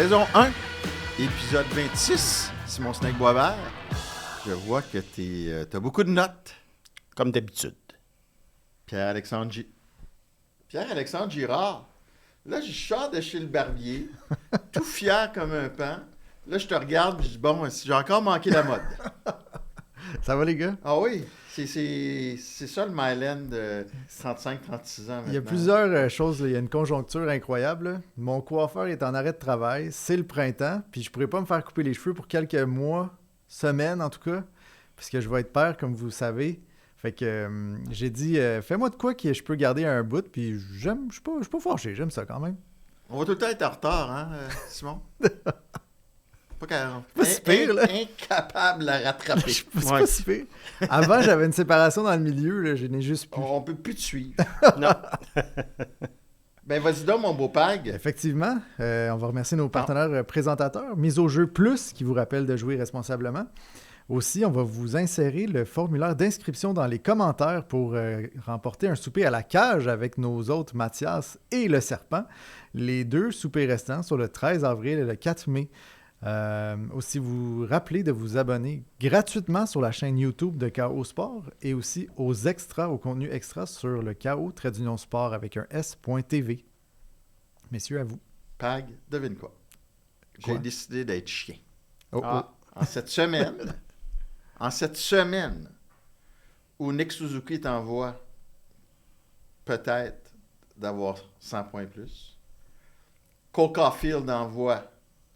Saison 1, épisode 26. Simon Snake Boisvert. Je vois que t'as beaucoup de notes. Comme d'habitude. Pierre-Alexandre Girard. Là, je sors de chez le barbier, tout fier comme un pan. Là, je te regarde et je dis, bon, j'ai encore manqué la mode. Ça va, les gars? Ah oui, c'est ça le Myland de 35-36 ans maintenant. Il y a plusieurs choses. Là. Il y a une conjoncture incroyable. Là. Mon coiffeur est en arrêt de travail. C'est le printemps. Puis je pourrais pas me faire couper les cheveux pour quelques mois, semaines en tout cas, parce que je vais être père, comme vous savez. Fait que j'ai dit, fais-moi de quoi que je peux garder un bout. Puis je suis pas fâché. J'aime ça quand même. On va tout le temps être en retard, hein, Simon? Pas si pire, là. Incapable de la rattraper. C'est pas si pire. Avant, j'avais une séparation dans le milieu. Là, je n'ai juste plus. On peut plus te suivre. Non. Ben, vas-y donc, mon beau Pag. Effectivement, on va remercier nos partenaires présentateurs. Mise au jeu plus, qui vous rappelle de jouer responsablement. Aussi, on va vous insérer le formulaire d'inscription dans les commentaires pour remporter un souper à la cage avec nos hôtes Mathias et le Serpent. Les deux soupers restants sur le 13 avril et le 4 mai. Aussi, vous rappelez de vous abonner gratuitement sur la chaîne YouTube de KO Sport et aussi aux extras, au contenu extra sur le KO-Union Sport avec un S.tv. Messieurs, à vous. Pag, devine quoi? J'ai décidé d'être chien. Oh. En cette semaine où Nick Suzuki t'envoie peut-être d'avoir 100 points plus, Cole Caulfield envoie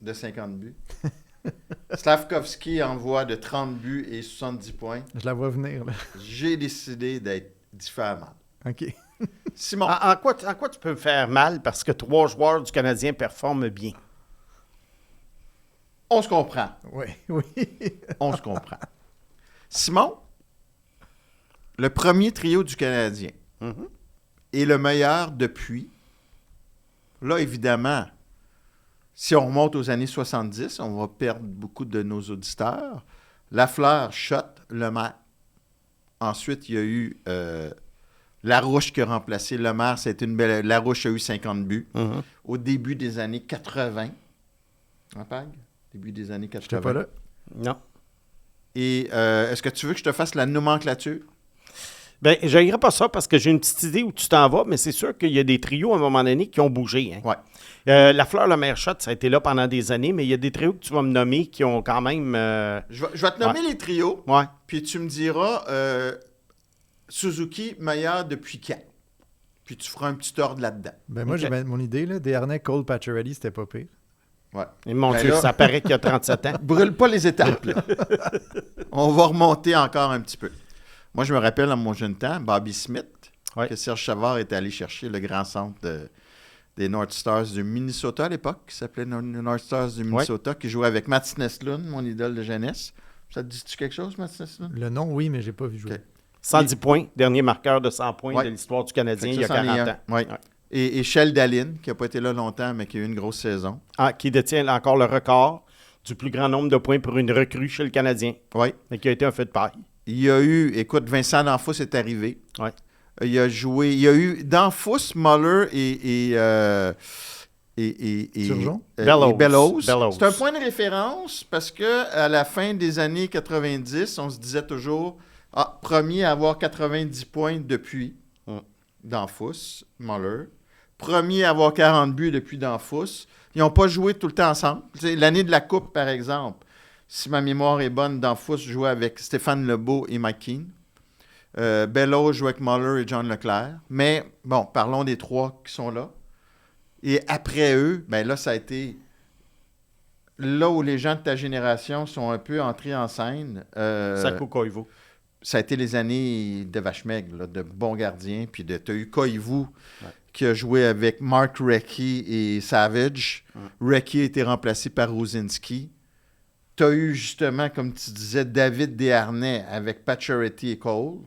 de 50 buts. Slavkovski envoie de 30 buts et 70 points. Je la vois venir, là. J'ai décidé d'être différent. OK. Simon. En quoi tu peux me faire mal parce que 3 joueurs du Canadien performent bien? On se comprend. Oui. On se comprend. Simon, le premier trio du Canadien est le meilleur depuis. Là, évidemment, si on remonte aux années 70, on va perdre beaucoup de nos auditeurs. Lafleur, Schott, Lemaire. Ensuite, il y a eu Larouche qui a remplacé Lemaire. C'était une belle. Larouche a eu 50 buts. Au début des années 80. Hein, Pag? Début des années 80. Je n'étais pas là. Non. Et est-ce que tu veux que je te fasse la nomenclature? Bien, je n'irai pas ça parce que j'ai une petite idée où tu t'en vas, mais c'est sûr qu'il y a des trios à un moment donné qui ont bougé. Hein. Ouais. Lafleur, Lemaire, Schott, ça a été là pendant des années, mais il y a des trios que tu vas me nommer qui ont quand même... Je vais te nommer les trios, Ouais. puis tu me diras Suzuki meilleur depuis quand? Puis tu feras un petit ordre là-dedans. Ben moi, OK. j'ai mon idée, là. Desharnais, Cole, Pacioretty, c'était pas pire. Ouais. Et mon Ben Dieu, là- ça paraît qu'il y a 37 ans. Brûle pas les étapes, là. On va remonter encore un petit peu. Moi, je me rappelle, à mon jeune temps, Bobby Smith, Ouais. que Serge Savard était allé chercher le grand centre des North Stars du Minnesota à l'époque, qui s'appelait North Stars du Minnesota, qui jouait avec Mats Neslund, mon idole de jeunesse. Ça te dit-tu quelque chose, Mats Neslund? Le nom, oui, mais j'ai pas vu jouer. OK. 110 points, dernier marqueur de 100 points Ouais. de l'histoire du Canadien Fait il que y a ça, c'en est 40 un. ans. Ouais. Ouais. Et Shell Dallin, qui n'a pas été là longtemps, mais qui a eu une grosse saison. Qui détient encore le record du plus grand nombre de points pour une recrue chez le Canadien, Oui. mais qui a été un feu de paille. Il y a eu, écoute, Vincent D'Anfous est arrivé. Ouais. Il y a eu D'Anfous, Muller et Turgeon? et Bellows. Bellows. C'est un point de référence parce que à la fin des années 90, on se disait toujours premier à avoir 90 points depuis D'Anfous, Muller. Premier à avoir 40 buts depuis D'Anfous. Ils n'ont pas joué tout le temps ensemble. C'est l'année de la Coupe, par exemple. Si ma mémoire est bonne, D'Anfous jouait avec Stéphane Lebeau et Mike Keane. Bellows jouait avec Muller et John Leclerc. Mais, bon, parlons des trois qui sont là. Et après eux, ben là, ça a été là où les gens de ta génération sont un peu entrés en scène. Saku Koivu. Ça a été les années de Vache-Maigre, là, de bons gardiens. Puis tu as eu Koivu qui a joué avec Mark Recchi et Savage. Recchi a été remplacé par Rosinski. Tu as eu justement, comme tu disais, David Desharnais avec Pacioretty et Cole.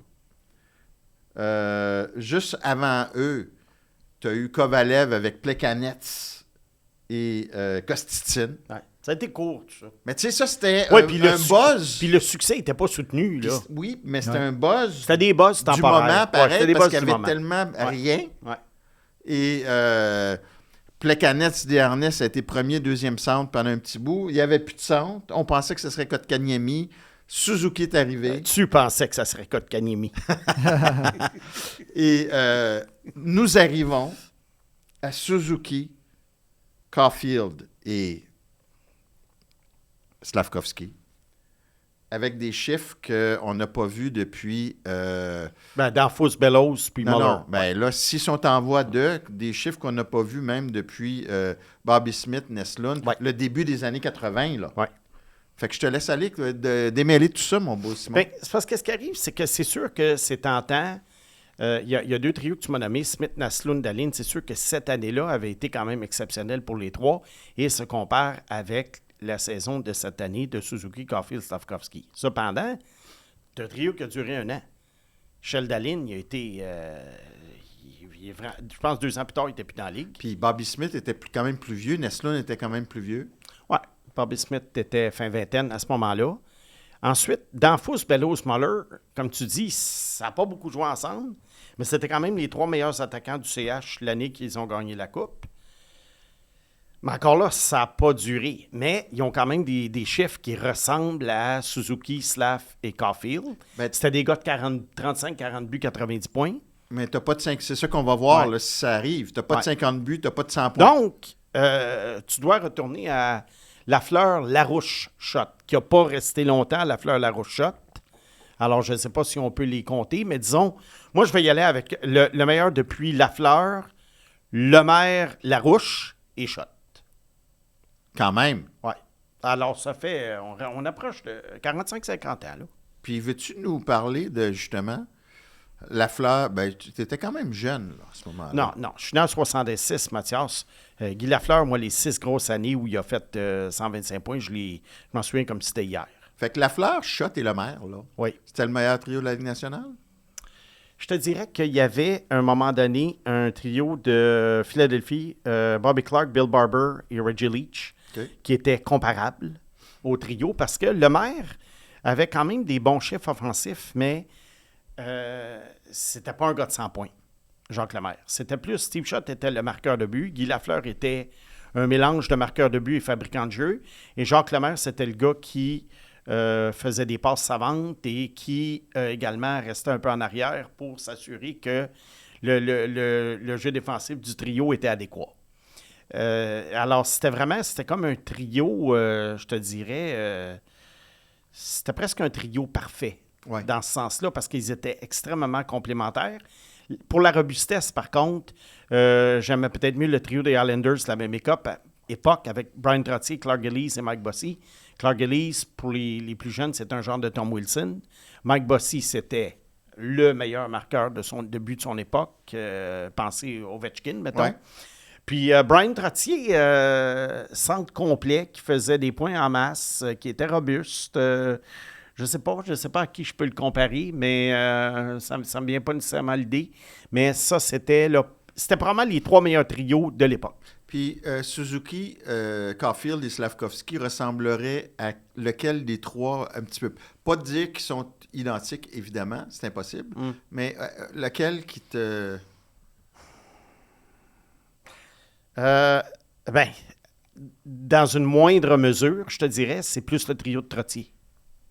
Juste avant eux, tu as eu Kovalev avec Plekanec et Kostitsin. Ouais. Ça a été court, tout ça. Mais tu sais, ça, c'était Ouais, un puis buzz. Puis le succès n'était pas soutenu, là. Oui, mais c'était un buzz C'était des buzz du temporaires. moment, Ouais, pareil, c'était des parce buzz qu'il y du avait moment. tellement rien. Ouais. Et Plekanec Desharnais a été premier, deuxième centre pendant un petit bout. Il n'y avait plus de centre. On pensait que ce serait Kotkaniemi. Suzuki est arrivé. Tu pensais que ça serait Kotkaniemi. Et nous arrivons à Suzuki, Caulfield et Slavkovski avec des chiffres qu'on n'a pas vus depuis... Danfus, Bellows, puis Muller. Non. Là, s'ils sont en voie des chiffres qu'on n'a pas vus même depuis Bobby Smith, Neslund, le début des années 80, là. Ouais. Fait que je te laisse aller démêler tout ça, mon beau Simon. C'est parce que ce qui arrive, c'est que c'est sûr que c'est tentant. Il y a 2 trios que tu m'as nommés, Smith, Naslund, Dahlin. C'est sûr que cette année-là avait été quand même exceptionnelle pour les 3 et se compare avec la saison de cette année de Suzuki, Caulfield, Slavkovski. Cependant, c'est un trio qui a duré 1 an. Michel Dahlin, il a été... je pense 2 ans plus tard, il n'était plus dans la ligue. Puis Bobby Smith était quand même plus vieux. Neslund était quand même plus vieux. Oui, Bobby Smith était fin vingtaine à ce moment-là. Ensuite, Danfus, Bellows, Muller, comme tu dis, ça n'a pas beaucoup joué ensemble, mais c'était quand même les 3 meilleurs attaquants du CH l'année qu'ils ont gagné la Coupe. Mais encore là, ça n'a pas duré. Mais ils ont quand même des chiffres qui ressemblent à Suzuki, Slav et Caulfield. C'était des gars de 35-40 buts, 90 points. Mais t'as pas de 5... C'est ça qu'on va voir là, si ça arrive. Tu n'as pas de 50 buts, tu n'as pas de 100 points. Donc, tu dois retourner à Lafleur-Larouche-Shot, qui n'a pas resté longtemps, Lafleur-Larouche-Shot. Alors, je ne sais pas si on peut les compter, mais disons, moi, je vais y aller avec le meilleur depuis Lafleur, Lemaire, Larouche et Shot. Quand même. Oui. Alors, ça fait... On approche de 45-50 ans, là. Puis, veux-tu nous parler de, justement, Lafleur? Tu étais quand même jeune, là, à ce moment-là. Non. Je suis né en 66, Mathias. Guy Lafleur, moi, les 6 grosses années où il a fait 125 points, je m'en souviens comme si c'était hier. Fait que Lafleur, Shot et Lemaire, là. Oui. C'était le meilleur trio de la Ligue nationale? Je te dirais qu'il y avait, à un moment donné, un trio de Philadelphie, Bobby Clark, Bill Barber et Reggie Leach, qui était comparable au trio, parce que Lemaire avait quand même des bons chiffres offensifs, mais c'était pas un gars de 100 points, Jacques Lemaire. C'était plus, Steve Shott était le marqueur de but, Guy Lafleur était un mélange de marqueur de but et fabricant de jeu, et Jacques Lemaire, c'était le gars qui faisait des passes savantes et qui également restait un peu en arrière pour s'assurer que le jeu défensif du trio était adéquat. Alors, c'était comme un trio, je te dirais, c'était presque un trio parfait dans ce sens-là parce qu'ils étaient extrêmement complémentaires. Pour la robustesse, par contre, j'aimais peut-être mieux le trio des Islanders, la même époque, avec Brian Trottier, Clark Gillies et Mike Bossy. Clark Gillies, pour les plus jeunes, c'est un genre de Tom Wilson. Mike Bossy, c'était le meilleur marqueur de but de son époque. Pensez Ovechkin, mettons. Ouais. Puis Brian Trottier, centre complet, qui faisait des points en masse, qui était robuste. Je sais pas à qui je peux le comparer, mais ça me vient pas nécessairement à l'idée. Mais ça, c'était probablement les 3 meilleurs trios de l'époque. Puis Suzuki, Caulfield et Slavkovski ressembleraient à lequel des 3 un petit peu? Pas de dire qu'ils sont identiques, évidemment, c'est impossible, mais lequel qui te... Dans une moindre mesure, je te dirais, c'est plus le trio de Trottier.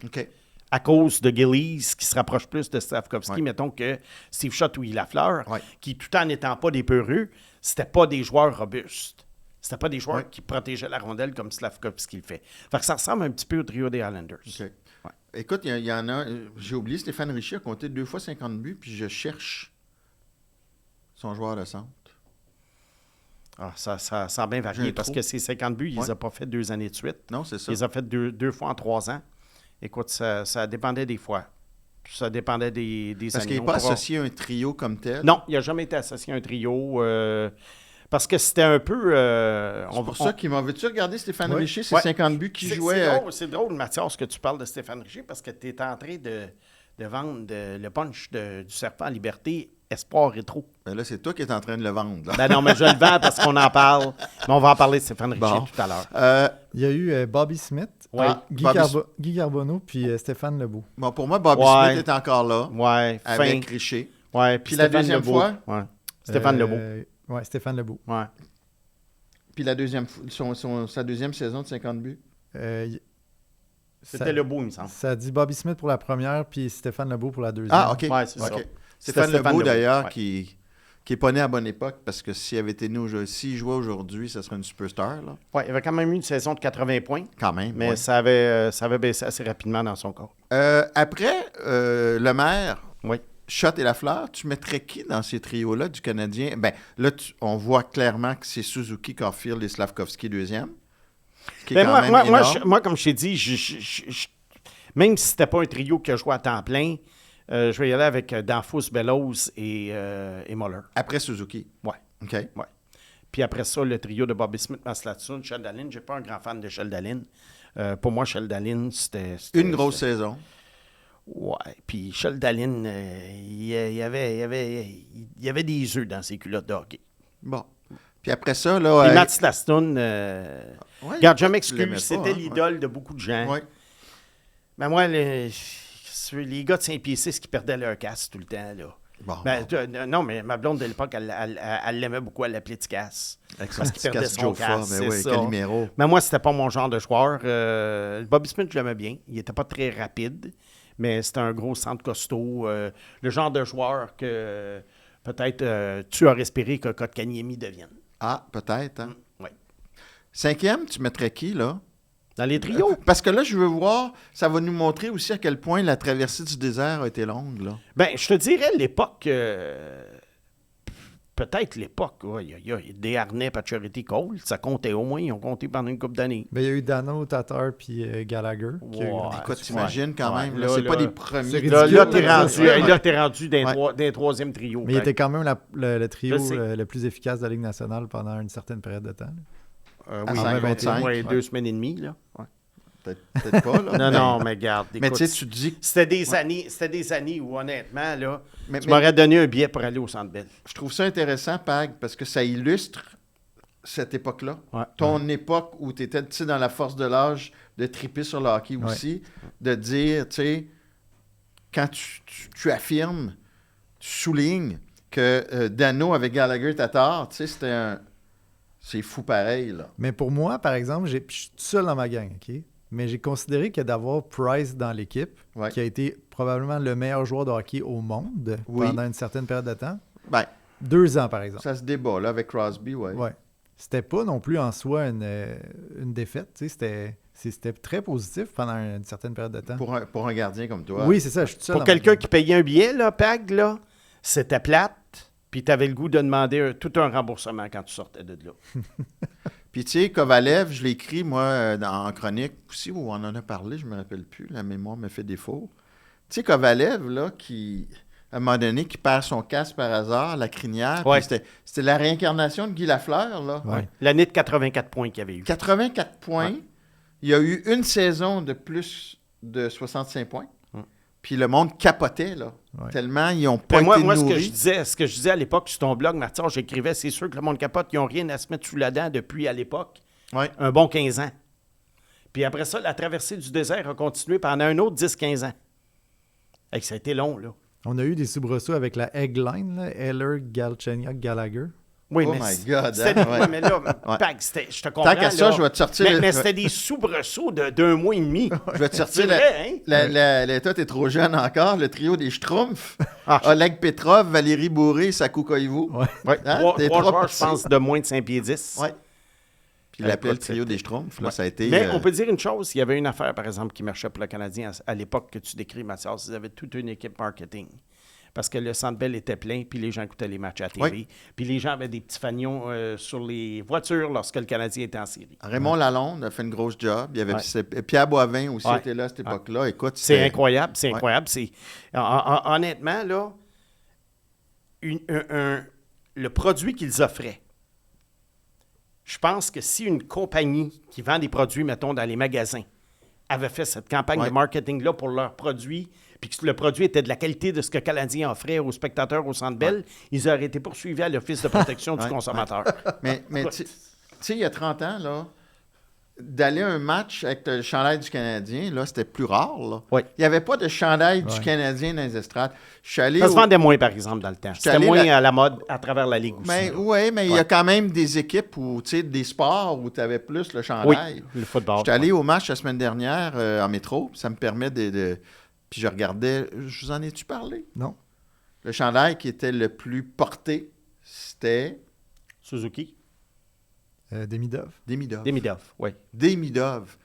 OK. À cause de Gillies, qui se rapproche plus de Slavkovski, mettons que Steve Shott ou Guy Lafleur, qui, tout en n'étant pas des peureux, c'était pas des joueurs robustes. C'était pas des joueurs qui protégeaient la rondelle comme Slavkovski le fait. Fait que ça ressemble un petit peu au trio des Islanders. Okay. Ouais. Écoute, il y en a... J'ai oublié, Stéphane Richer a compté 2 fois 50 buts, puis je cherche son joueur de centre. Ah, ça a bien varié, parce que ces 50 buts, il les a pas fait 2 années de suite. Non, c'est ça. Il les a fait deux fois en 3 ans. Écoute, ça dépendait des fois. Ça dépendait des années. Parce qu'il n'est pas associé à un trio comme tel? Non, il n'a jamais été associé à un trio. Parce que c'était un peu... c'est pour ça qu'il m'a... Veux-tu regarder Stéphane Richer, ses 50 buts qu'il jouait... C'est drôle, Mathias, que tu parles de Stéphane Richer, parce que tu es en train de vendre le punch du Serpent Liberté Espoir Rétro. Ben là, c'est toi qui es en train de le vendre. Ben non, mais je le vends parce qu'on en parle. Mais on va en parler de Stéphane Richer tout à l'heure. Il y a eu Bobby Smith, Guy Carbonneau, puis Stéphane Lebeau. Bon, pour moi, Bobby Smith est encore là. Ouais, avec Richer. Ouais, puis la deuxième fois? Stéphane Lebeau. Ouais, Stéphane Lebeau. Ouais. Puis sa deuxième saison de 50 buts? C'était Lebeau, il me semble. Ça dit Bobby Smith pour la première, puis Stéphane Lebeau pour la deuxième. Ah, OK. Ouais, c'est ça. Stéphane Lebeau, d'ailleurs, ouais. qui est pas né à bonne époque, parce que s'il avait été né aujourd'hui, s'il jouait aujourd'hui, ça serait une superstar, là. Oui, il avait quand même eu une saison de 80 points. Quand même, mais ouais. ça avait baissé assez rapidement dans son corps. Après, le maire, Oui. Schott et Lafleur, tu mettrais qui dans ces trios-là du Canadien? Ben, là, on voit clairement que c'est Suzuki, Caulfield et Slavkovski deuxième. Ce qui est quand même énorme. Moi, comme je t'ai dit, même si c'était pas un trio qui a joué à temps plein, je vais y aller avec Danfus, Bellows et Muller. Après Suzuki? Oui. OK. Ouais. Puis après ça, le trio de Bobby Smith, Maslatsson, Sheldalin. Je ne suis pas un grand fan de Sheldalin. Pour moi, Sheldalin, c'était une grosse saison. Ouais. Puis Sheldalin, il y avait des œufs dans ses culottes de hockey. Bon. Puis après ça, là... Puis Matt Slaston, regarde, je m'excuse, pas, c'était l'idole de beaucoup de gens. Oui. Mais moi, les gars de Saint-Pied-6 qui perdaient leur casse tout le temps, là. Bon. Non, mais ma blonde de l'époque, elle l'aimait beaucoup, elle l'appelait Ticasse. Avec Parce qu'il perdait son casse, mais c'est oui, ça. Calimero. Mais moi, c'était pas mon genre de joueur. Bobby Smith, je l'aimais bien. Il était pas très rapide, mais c'était un gros centre costaud. Le genre de joueur que peut-être tu as respiré que Kotkaniemi devienne. Ah, peut-être, hein? Oui. Cinquième, tu mettrais qui, là? Dans les trios? Parce que là, je veux voir, ça va nous montrer aussi à quel point la traversée du désert a été longue, là. Ben, je te dirais l'époque... peut-être l'époque. Il y a Desharnais, Pacioretty, Cole. Ça comptait au moins. Ils ont compté pendant une couple d'années. Ben, il y a eu Dano, Tatar puis Gallagher. Écoute, t'imagines quand même, là, c'est là, pas des premiers. c'est Là, ridicule. t'es rendu d'un troisième trio. Mais il était quand même le trio Je sais. le plus efficace de la Ligue nationale pendant une certaine période de temps. À Oui, 55, ouais, 2 semaines et demie, là. Ouais. Peut-être pas, là. Non, mais garde. Mais Écoute, tu sais, tu te dis... c'était des années où, honnêtement, là, Mais- tu m'aurais donné un billet pour aller au Centre Bell. Je trouve ça intéressant, Pag, parce que ça illustre cette époque-là. Ouais. Ton époque où tu étais dans la force de l'âge de triper sur le hockey aussi, de dire, tu sais, quand tu affirmes, tu soulignes que Dano avec Gallagher Tatar, tu sais, c'est fou pareil, là. Mais pour moi, par exemple, je suis tout seul dans ma gang, OK? Mais j'ai considéré que d'avoir Price dans l'équipe, Ouais. qui a été probablement le meilleur joueur de hockey au monde Oui. pendant une certaine période de temps, Ben, 2 ans, par exemple. ça se débat, là, avec Crosby, ouais. Ouais. C'était pas non plus en soi une défaite. Tu sais, c'était très positif pendant une certaine période de temps. Pour un gardien comme toi. Oui, c'est ça. Je suis tout seul Pour dans ma quelqu'un gang. qui payait un billet, là, Pag, là, c'était plate, puis tu avais le goût de demander tout un remboursement quand tu sortais de là. Puis, tu sais, Kovalev, je l'ai écrit, moi, en chronique aussi, où on en a parlé, je me rappelle plus, la mémoire me fait défaut. Tu sais, Kovalev, là, qui, à un moment donné, qui perd son casque par hasard, la crinière, Ouais. puis c'était la réincarnation de Guy Lafleur, là. Ouais. L'année de 84 points qu'il y avait eu. 84 points. Ouais. Il y a eu une saison de plus de 65 points. Ouais. Puis le monde capotait, là. Ouais. Tellement ils n'ont pas Ben, moi, été ce que nourris. je disais à l'époque sur ton blog, Martin, j'écrivais, c'est sûr que le monde capote, ils n'ont rien à se mettre sous la dent depuis à l'époque. Ouais. Un bon 15 ans. Puis après ça, la traversée du désert a continué pendant un autre 10-15 ans. Hey, ça a été long, là. On a eu des soubresauts avec la Eggline, là, Eller, Galchenyuk, Gallagher. Oui, Oh mais my c'est- God, c'était hein, des- ouais. ouais, mais là, Ouais. Pag, je te comprends. Tant qu'à ça, là. je vais te sortir... Mais c'était des soubresauts d'un mois et demi. Je vais te sortir C'est vrai, hein? toi, t'es trop jeune encore, le trio des Schtroumpfs. Ah. Oleg Petrov, Valérie Bourré, Sakou Koivu. Ouais. Ouais, Hein? trois T'es trop joueurs, je petit. pense, de moins de 5 pieds 10. Ouais. Puis il l'appelait le Écoute, trio c'était- des Schtroumpfs. Là, Ouais. ça a été... Mais on peut dire une chose, il y avait une affaire, par exemple, qui marchait pour le Canadien à l'époque que tu décris, Mathias. Ils avaient toute une équipe marketing. Parce que le Centre Bell était plein, puis les gens écoutaient les matchs à la TV. Oui. Puis les gens avaient des petits fanions sur les voitures lorsque le Canadien était en série. Raymond Lalonde a fait une grosse job. Il y avait Ouais. Pierre Boivin aussi Ouais. était là à cette époque-là. Écoute, C'est c'était- incroyable, c'est Ouais. incroyable. Honnêtement, là, le produit qu'ils offraient, je pense que si une compagnie qui vend des produits, mettons, dans les magasins, avait fait cette campagne Ouais. de marketing-là pour leurs produits, puis que le produit était de la qualité de ce que Canadien offrait aux spectateurs au Centre Bell, ils auraient été poursuivis à l'Office de protection du Ouais. consommateur. Mais tu sais, il y a 30 ans, là, d'aller à un match avec le chandail du Canadien, là, c'était plus rare. Là. Oui. Il n'y avait pas de chandail du Canadien dans les estrades. Je suis allé Ça se vendait moins, par exemple, dans le temps. C'était moins à la mode à travers la Ligue aussi. Oui, mais il y a quand même des équipes où, tu sais, des sports où tu avais plus le chandail. Oui, le football. Je suis allé au match la semaine dernière en métro. Ça me permet de... Puis je regardais... Je vous en ai-tu parlé? Non. Le chandail qui était le plus porté, c'était... Suzuki. Demidov. Demidov, oui. Demidov.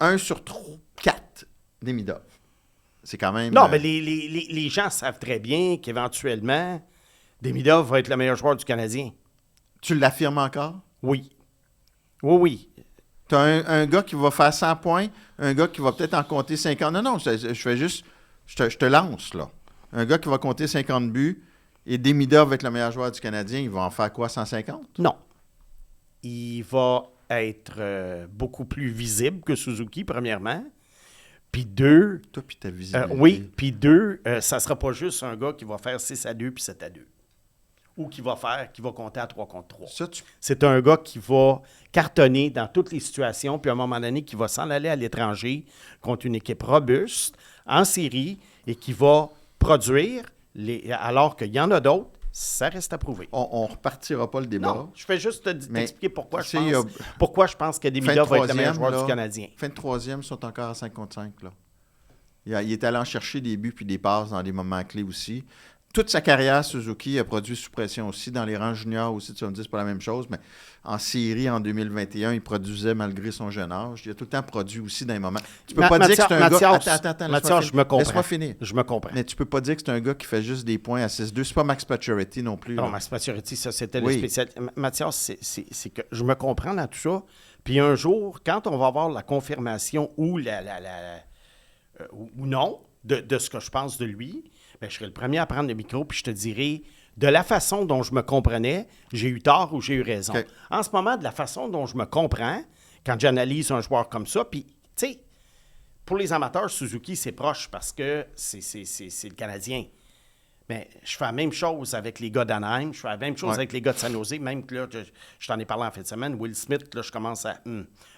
1 sur 4 Demidov. C'est quand même... Non, mais les gens savent très bien qu'éventuellement, Demidov va être le meilleur joueur du Canadien. Tu l'affirmes encore? Oui. Oui. Tu as un gars qui va faire 100 points, un gars qui va peut-être en compter 50. Non, je fais juste... Je te lance, là. Un gars qui va compter 50 buts et Demidov va être le meilleur joueur du Canadien, il va en faire quoi, 150? Non. Il va être beaucoup plus visible que Suzuki, premièrement. Puis deux... Toi, puis ta visibilité. Oui, puis deux, ça ne sera pas juste un gars qui va faire 6-2 puis 7-2. Ou qui va compter à 3 contre 3. C'est un gars qui va cartonner dans toutes les situations, puis à un moment donné, qui va s'en aller à l'étranger contre une équipe robuste, en série, et qui va produire, alors qu'il y en a d'autres. Ça reste à prouver. On ne repartira pas le débat. Non, je fais juste t'expliquer pourquoi je pense que Demidov va être le meilleur joueur du Canadien. Fin de troisième, ils sont encore à 5 contre 5. Là. Il est allé en chercher des buts puis des passes dans des moments clés aussi. Toute sa carrière, Suzuki a produit sous pression aussi. Dans les rangs juniors aussi, tu vas me dire, c'est pas la même chose, mais en série, en 2021, il produisait malgré son jeune âge. Il a tout le temps produit aussi dans les moments. Tu peux pas dire que c'est un gars... Attends, Mathias, je me comprends. Laisse-moi finir. Je me comprends. Mais tu peux pas dire que c'est un gars qui fait juste des points à 6-2. C'est pas Max Pacioretty non plus. Non, là. Max Pacioretty, ça, c'était le spécial. Mathias, c'est que je me comprends dans tout ça. Puis un jour, quand on va avoir la confirmation ou ou non de ce que je pense de lui, bien, je serai le premier à prendre le micro puis je te dirai, de la façon dont je me comprenais, j'ai eu tort ou j'ai eu raison. Okay. En ce moment, de la façon dont je me comprends, quand j'analyse un joueur comme ça, puis, tu sais, pour les amateurs, Suzuki, c'est proche parce que c'est le Canadien. Mais je fais la même chose avec les gars d'Anaheim, je fais la même chose avec les gars de San Jose, même que là, je t'en ai parlé en fin de semaine, Will Smith, là, je commence à...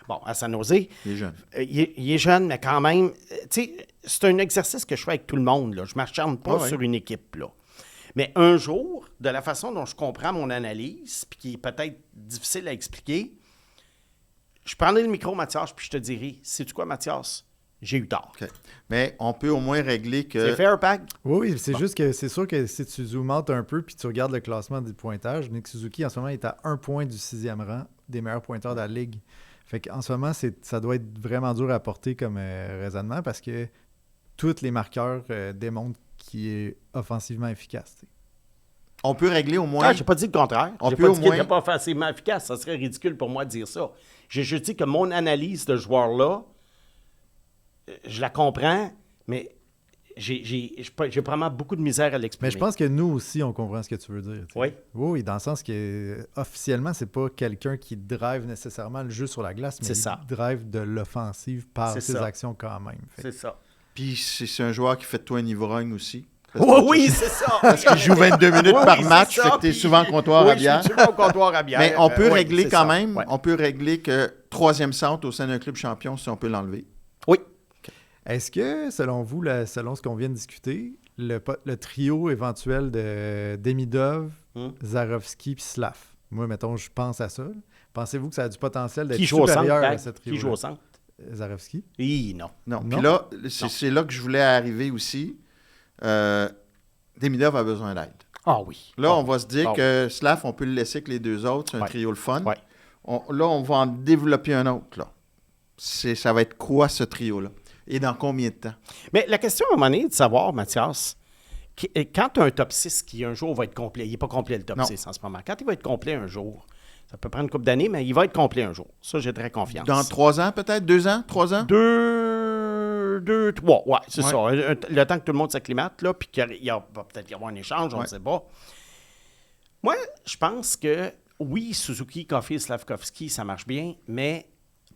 Bon, à San Jose... Il est jeune. Il est jeune, mais quand même, tu sais, c'est un exercice que je fais avec tout le monde, là. Je ne m'acharne pas sur une équipe, là. Mais un jour, de la façon dont je comprends mon analyse, puis qui est peut-être difficile à expliquer, je prendrai le micro, Mathias, puis je te dirai, sais-tu quoi, Mathias? J'ai eu tort. Okay. Mais on peut au moins régler que... C'est fair, Pag? Oui, c'est juste que c'est sûr que si tu zoom out un peu puis tu regardes le classement du pointage, Nick Suzuki, en ce moment, est à 1 point du 6e rang des meilleurs pointeurs de la Ligue. Fait qu'en ce moment, ça doit être vraiment dur à porter comme raisonnement parce que tous les marqueurs démontrent qu'il est offensivement efficace. T'sais. On peut régler au moins... j'ai pas dit le contraire. J'ai pas dit qu'il n'était pas offensivement efficace. Ça serait ridicule pour moi de dire ça. J'ai juste dit que mon analyse de ce joueur-là, je la comprends, mais j'ai vraiment beaucoup de misère à l'exprimer. Mais je pense que nous aussi, on comprend ce que tu veux dire. T'sais. Oui. Oui, dans le sens que officiellement, c'est pas quelqu'un qui drive nécessairement le jeu sur la glace, mais il drive de l'offensive par ses actions quand même. C'est ça. Puis c'est un joueur qui fait de toi un ivrogne aussi. Oui, c'est ça. Parce qu'il joue 22 minutes par match, fait que tu es souvent au comptoir à bière. Je suis souvent au comptoir à bière. Mais on peut régler quand même, on peut régler que 3e centre au sein d'un club champion, si on peut l'enlever. Oui. Est-ce que, selon vous, selon ce qu'on vient de discuter, le trio éventuel de Demidov, Zarovski et Slav, moi, mettons, je pense à ça. Pensez-vous que ça a du potentiel d'être supérieur à ce trio? Qui joue au centre? Zarovski? Non. Puis là, c'est là que je voulais arriver aussi. Demidov a besoin d'aide. Ah oui. Là, on va se dire que Slav, on peut le laisser avec les deux autres. C'est un trio le fun. Ouais. Là, on va en développer un autre. Là. Ça va être quoi, ce trio-là? Et dans combien de temps? Mais la question, à un moment donné, est de savoir, Mathias, quand tu as un top 6 qui, un jour, va être complet, il n'est pas complet, le top 6 en ce moment. Quand il va être complet un jour, ça peut prendre une couple d'années, mais il va être complet un jour. Ça, j'ai très confiance. Dans 3 ans, peut-être? 2 ans? 3 ans? 2, 3. Ouais, c'est ça. Le temps que tout le monde s'acclimate, là, puis qu'il va peut-être y avoir un échange, on ne sait pas. Moi, je pense que, oui, Suzuki, Caufield, Slavkovski, ça marche bien, mais...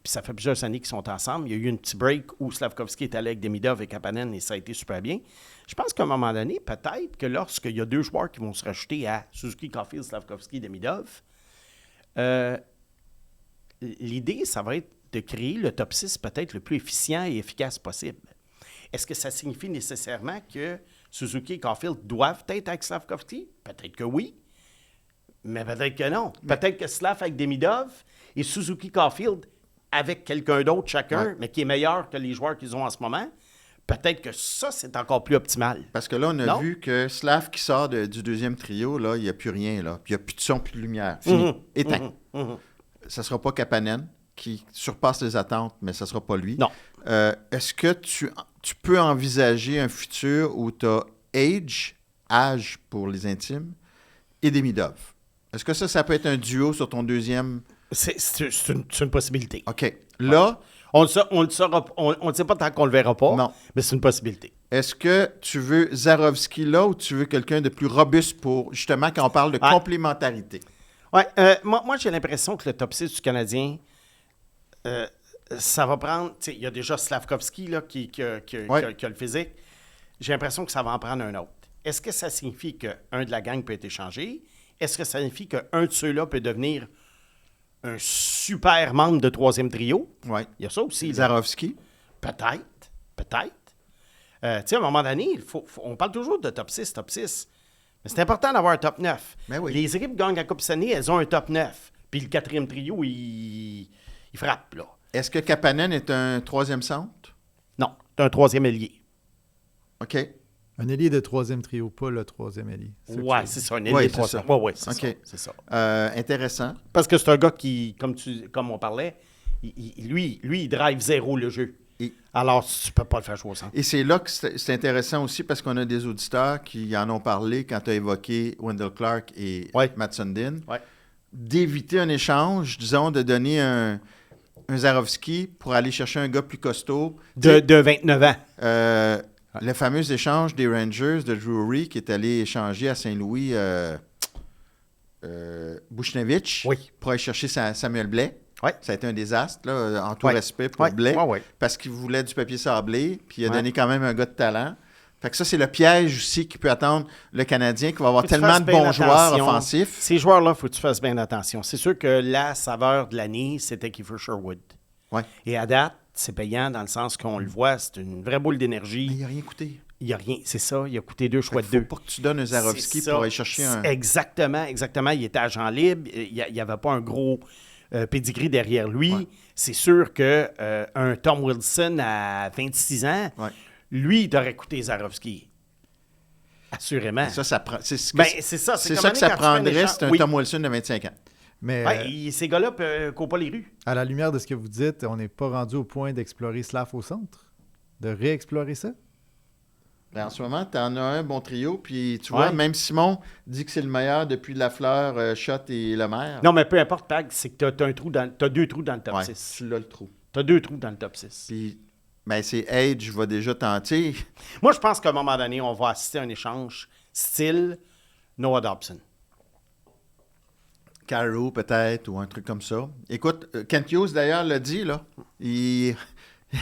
Puis ça fait plusieurs années qu'ils sont ensemble. Il y a eu un petit break où Slavkovski est allé avec Demidov et Kapanen et ça a été super bien. Je pense qu'à un moment donné, peut-être que lorsqu'il y a 2 joueurs qui vont se rajouter à Suzuki, Caufield, Slavkovski, Demidov, l'idée, ça va être de créer le top 6 peut-être le plus efficient et efficace possible. Est-ce que ça signifie nécessairement que Suzuki et Caulfield doivent être avec Slavkovski? Peut-être que oui, mais peut-être que non. Peut-être que Slav avec Demidov et Suzuki Caulfield avec quelqu'un d'autre chacun, mais qui est meilleur que les joueurs qu'ils ont en ce moment. Peut-être que ça, c'est encore plus optimal. Parce que là, on a vu que Slav qui sort du deuxième trio, là, il n'y a plus rien. Là. Puis il n'y a plus de son, plus de lumière. Fini. Éteint. Ça ne sera pas Kapanen qui surpasse les attentes, mais ça ne sera pas lui. Non. Est-ce que tu peux envisager un futur où tu as âge pour les intimes, et Demidov? Est-ce que ça peut être un duo sur ton deuxième? C'est une possibilité. OK. Là... On ne sait pas tant qu'on le verra pas, non. Mais c'est une possibilité. Est-ce que tu veux Zarovski là ou tu veux quelqu'un de plus robuste pour, justement, quand on parle de complémentarité? Oui. Moi, j'ai l'impression que le top 6 du Canadien, ça va prendre... Il y a déjà Slavkovski là, qui a le physique. J'ai l'impression que ça va en prendre un autre. Est-ce que ça signifie qu'un de la gang peut être échangé? Est-ce que ça signifie qu'un de ceux-là peut devenir un super membre de troisième trio? Oui. Il y a ça aussi. Zarovski? Peut-être. À un moment donné, on parle toujours de top 6. Mais c'est important d'avoir un top 9. Ben oui. Les équipes qui gagnent la Coupe Stanley, elles ont un top 9. Puis le quatrième trio, il frappe, là. Est-ce que Kapanen est un troisième centre? Non, c'est un troisième ailier. OK. Un ailier de troisième trio, pas le troisième ailier. Oui, c'est ça, un ailier de troisième. Oui, c'est ça. Intéressant. Parce que c'est un gars qui, comme on parlait, lui, il drive zéro le jeu. Alors, tu ne peux pas le faire jouer au centre. Et c'est là que c'est intéressant aussi parce qu'on a des auditeurs qui en ont parlé quand tu as évoqué Wendell Clark et Matt Sundin. Ouais. D'éviter un échange, disons, de donner un Zarovski pour aller chercher un gars plus costaud. De 29 ans. Le fameux échange des Rangers de Drury qui est allé échanger à Saint-Louis Buchnevich pour aller chercher Samuel Blais. Ouais. Ça a été un désastre, là, en tout respect pour Blais, parce qu'il voulait du papier sablé, puis il a donné quand même un gars de talent. Fait que ça, c'est le piège aussi qui peut attendre le Canadien, qui va avoir tellement de bons joueurs offensifs. Ces joueurs-là, il faut que tu fasses bien attention. C'est sûr que la saveur de l'année, c'était Kiefer Sherwood. Ouais. Et à date, c'est payant dans le sens qu'on le voit, c'est une vraie boule d'énergie. Mais il n'a rien coûté. Il n'y a rien, c'est ça. Il a coûté 2 choix de 2. Il ne faut pas que tu donnes un Zarovski pour aller chercher un... Exactement. Il était agent libre. Il n'y avait pas un gros pedigree derrière lui. Ouais. C'est sûr qu'un Tom Wilson à 26 ans, lui, il t'aurait coûté Zarovski. Assurément. C'est ça que ça prendrait, c'est un Tom Wilson de 25 ans. Mais ces gars-là ne courent pas les rues. À la lumière de ce que vous dites, on n'est pas rendu au point d'explorer Slav au centre? De réexplorer ça? En ce moment, tu en as un bon trio, puis tu vois, même Simon dit que c'est le meilleur depuis Lafleur, Schott et Lemaire. Non, mais peu importe, Pag, c'est que tu as 2 trous dans le top 6. Tu l'as le trou. Tu as 2 trous dans le top 6. Puis, c'est Edge va déjà tenter. Moi, je pense qu'à un moment donné, on va assister à un échange style Noah Dobson. Carroll, peut-être, ou un truc comme ça. Écoute, Kent Hughes, d'ailleurs, l'a dit, là. Il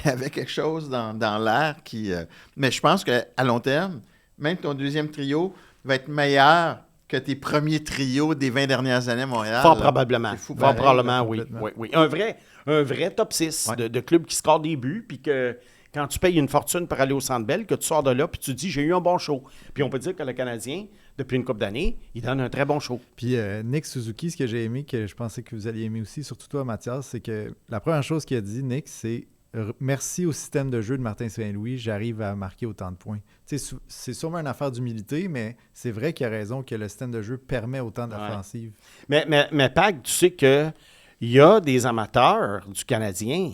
y avait quelque chose dans l'air qui... Mais je pense qu'à long terme, même ton deuxième trio va être meilleur que tes premiers trios des 20 dernières années à Montréal. Fort probablement. C'est fou, Fort pareil, probablement, oui. Un vrai top 6 de club qui score des buts, puis que quand tu payes une fortune pour aller au Centre Bell, que tu sors de là, puis tu dis « j'ai eu un bon show ». Puis on peut dire que le Canadien, depuis une couple d'années, il donne un très bon show. Puis Nick Suzuki, ce que j'ai aimé, que je pensais que vous alliez aimer aussi, surtout toi, Mathias, c'est que la première chose qu'il a dit, Nick, c'est « Merci au système de jeu de Martin Saint-Louis, j'arrive à marquer autant de points. » C'est sûrement une affaire d'humilité, mais c'est vrai qu'il a raison que le système de jeu permet autant d'offensives. Mais Pag, tu sais qu'il y a des amateurs du Canadien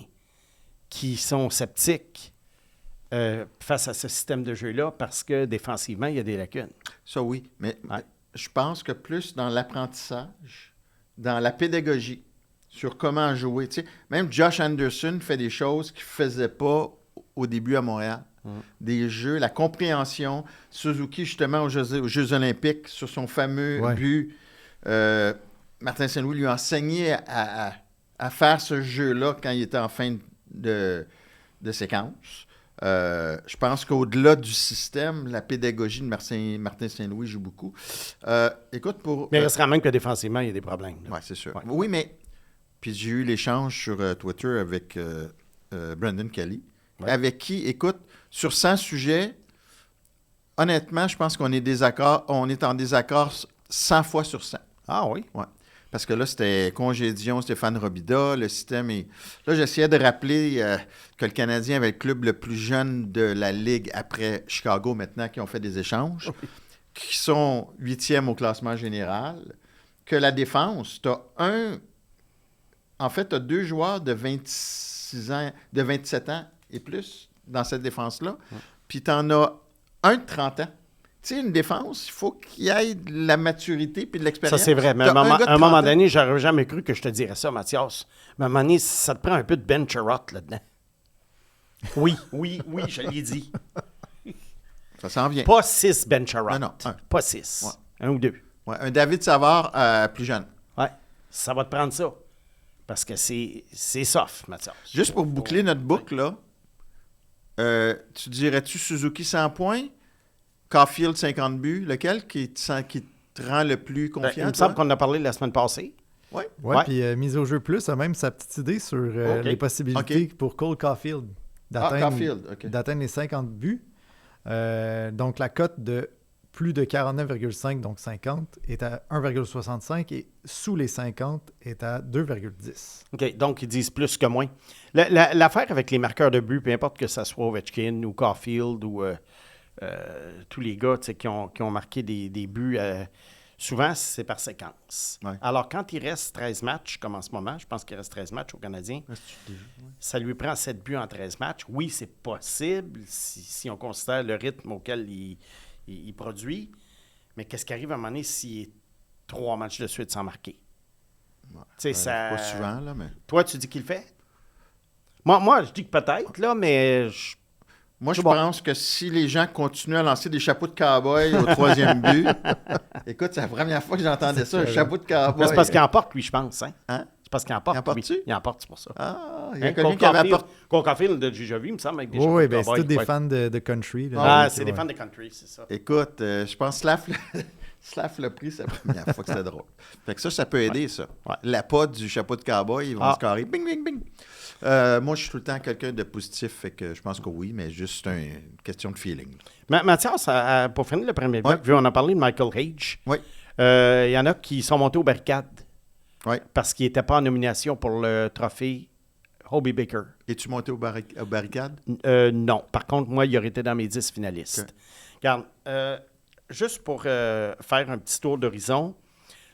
qui sont sceptiques face à ce système de jeu-là parce que défensivement, il y a des lacunes. Ça, oui. Mais je pense que plus dans l'apprentissage, dans la pédagogie, sur comment jouer. Tu sais, même Josh Anderson fait des choses qu'il ne faisait pas au début à Montréal. Des jeux, la compréhension. Suzuki, justement, aux Jeux olympiques, sur son fameux but, Martin Saint-Louis lui a enseigné à faire ce jeu-là quand il était en fin de séquence. Je pense qu'au-delà du système, la pédagogie de Martin Saint-Louis joue beaucoup. Écoute, mais il restera même que défensivement, il y a des problèmes. Oui, c'est sûr. Ouais. Oui, mais Puis j'ai eu l'échange sur Twitter avec Brendan Kelly, avec qui, écoute, sur 100 sujets, honnêtement, je pense qu'on est en désaccord 100 fois sur 100. Ah oui? Ouais. Parce que là, c'était Congédion, Stéphane Robida, le système est... Là, j'essayais de rappeler que le Canadien avait le club le plus jeune de la Ligue après Chicago maintenant, qui ont fait des échanges, qui sont 8e au classement général, que la défense, En fait, tu as 2 joueurs de 26 ans, de 27 ans et plus dans cette défense-là, puis tu en as un de 30 ans. Tu sais, une défense, il faut qu'il y ait de la maturité puis de l'expérience. Ça, c'est vrai. Mais à un moment donné, j'aurais jamais cru que je te dirais ça, Mathias. Mais à un moment donné, ça te prend un peu de Ben Chirot là-dedans. Oui, je l'ai dit. Ça s'en vient. Pas 6 Ben Chirot. Non, un. Pas 6. Ouais. 1 ou 2. Ouais, un David Savard plus jeune. Ouais. Ça va te prendre ça. Parce que c'est soft, Mathias. Juste pour boucler notre boucle, là, tu dirais-tu Suzuki 100 points? Caulfield, 50 buts. Lequel qui te rend le plus confiant? Il me semble qu'on en a parlé la semaine passée. Oui, puis Mise au jeu plus a même sa petite idée sur les possibilités pour Cole Caulfield d'atteindre les 50 buts. Donc, la cote de plus de 49,5, donc 50, est à 1,65 et sous les 50 est à 2,10. OK, donc ils disent plus que moins. L'affaire avec les marqueurs de but, peu importe que ce soit Ovechkin ou Caulfield ou... tous les gars qui ont marqué des buts, souvent, c'est par séquence. Ouais. Alors, quand il reste 13 matchs, comme en ce moment, je pense qu'il reste 13 matchs au Canadien, ça lui prend 7 buts en 13 matchs. Oui, c'est possible si on considère le rythme auquel il produit, mais qu'est-ce qui arrive à un moment donné s'il est 3 matchs de suite sans marquer? Ouais, ça... Pas souvent, là, mais... Toi, tu dis qu'il le fait? Moi, je dis que peut-être, là, mais... Moi, je pense que si les gens continuent à lancer des chapeaux de cow-boy au 3e but, écoute, c'est la première fois que j'entendais ça, un chapeau de cow-boy. C'est parce qu'il emporte, lui, je pense. Hein? C'est parce qu'il emporte. Il emporte-tu? Oui. Il emporte, c'est pour ça. Ah, il y a quelqu'un qui avait apporté. Caulfield de Gijovi, il me semble, avec des chapeaux de cow-boy. Oui, c'est tous des fans de country. Là. C'est des fans de country, c'est ça. Écoute, je pense que Slav l'a pris, c'est la première fois que c'était drôle. Fait que ça peut aider, ça. Ouais. La pote du chapeau de cow-boy, ils vont se carrer. Bing, bing, bing. Moi, je suis tout le temps quelqu'un de positif, fait que je pense que oui, mais juste une question de feeling. Mathias, pour finir le premier bloc, vu qu'on a parlé de Michael Hage, il y en a qui sont montés aux barricades parce qu'ils n'étaient pas en nomination pour le trophée Hobey Baker. Es-tu monté aux barricades? Non. Par contre, moi, il aurait été dans mes 10 finalistes. Okay. Regarde, juste pour faire un petit tour d'horizon,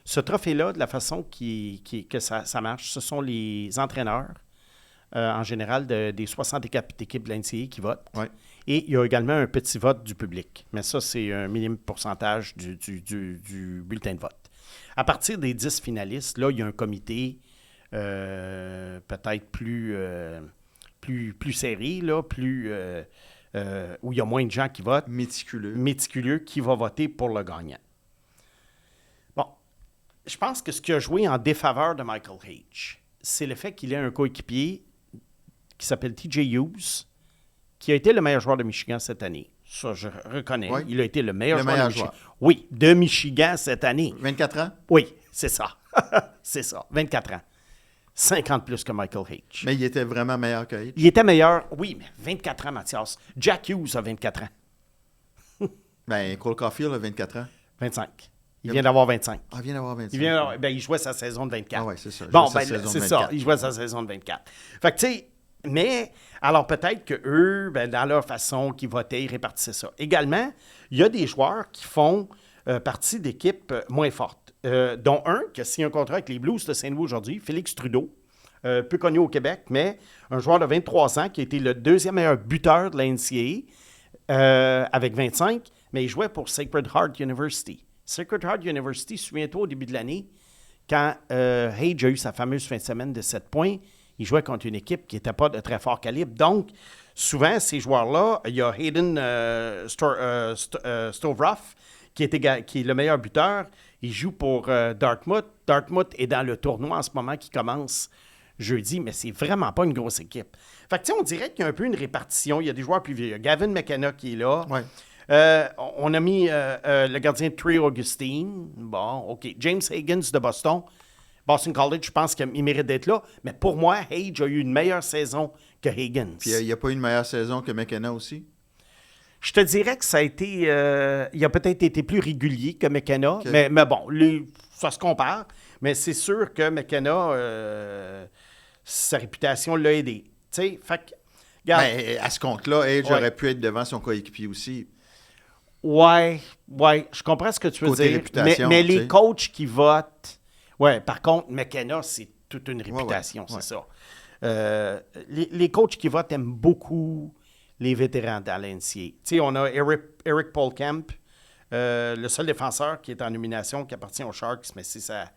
ce trophée-là, de la façon que ça marche, ce sont les entraîneurs, en général, des 64 équipes de l'NCAA qui votent. Ouais. Et il y a également un petit vote du public. Mais ça, c'est un minimum pourcentage du bulletin de vote. À partir des 10 finalistes, là, il y a un comité peut-être plus serré, là, où il y a moins de gens qui votent. Méticuleux, qui va voter pour le gagnant. Bon, je pense que ce qui a joué en défaveur de Michael Hage, c'est le fait qu'il ait un coéquipier qui s'appelle TJ Hughes, qui a été le meilleur joueur de Michigan cette année. Ça, je reconnais. Oui. Il a été le meilleur joueur de Michigan. Oui, de Michigan cette année. 24 ans? Oui, c'est ça. C'est ça, 24 ans. 50 plus que Michael Hage. Mais il était vraiment meilleur que Hage? Il était meilleur, oui, mais 24 ans, Mathias. Jack Hughes a 24 ans. Ben, Cole Caulfield a 24 ans. 25. Il vient d'avoir 25. Ah, il vient d'avoir 25. Il jouait sa saison de 24. Ah oui, c'est ça. Bon, c'est ça. Il jouait sa saison de 24. Fait que, tu sais, mais, alors peut-être qu'eux, dans leur façon qu'ils votaient, ils répartissaient ça. Également, il y a des joueurs qui font partie d'équipes moins fortes, dont un qui a signé un contrat avec les Blues de Saint-Louis aujourd'hui, Félix Trudeau, peu connu au Québec, mais un joueur de 23 ans qui a été le 2e meilleur buteur de la NCAA avec 25, mais il jouait pour Sacred Heart University. Sacred Heart University, souviens-toi, au début de l'année, quand Hage a eu sa fameuse fin de semaine de 7 points, il jouait contre une équipe qui n'était pas de très fort calibre. Donc, souvent, ces joueurs-là, il y a Hayden Stovroff, qui est le meilleur buteur. Il joue pour Dartmouth. Dartmouth est dans le tournoi en ce moment qui commence jeudi, mais c'est vraiment pas une grosse équipe. Fait que, tu sais, on dirait qu'il y a un peu une répartition. Il y a des joueurs plus vieux. Gavin McKenna qui est là. Ouais. On a mis le gardien Trey Augustine. Bon, OK. James Higgins de Boston. Boston College, je pense qu'il mérite d'être là. Mais pour moi, Hage a eu une meilleure saison que Higgins. Puis il n'y a pas eu une meilleure saison que McKenna aussi? Je te dirais que ça a été... il a peut-être été plus régulier que McKenna. Okay. Mais bon, ça se compare. Mais c'est sûr que McKenna, sa réputation l'a aidé. Tu sais, fait que... Ben, à ce compte-là, Hage aurait pu être devant son coéquipier aussi. Ouais, je comprends ce que tu veux Côté dire. réputation, mais les coachs qui votent... Ouais, par contre, McKenna, c'est toute une réputation, c'est ça. Les coachs qui votent aiment beaucoup les vétérans dans l'NCAA. Tu sais, on a Eric Polkamp, le seul défenseur qui est en nomination, qui appartient aux Sharks, mais ça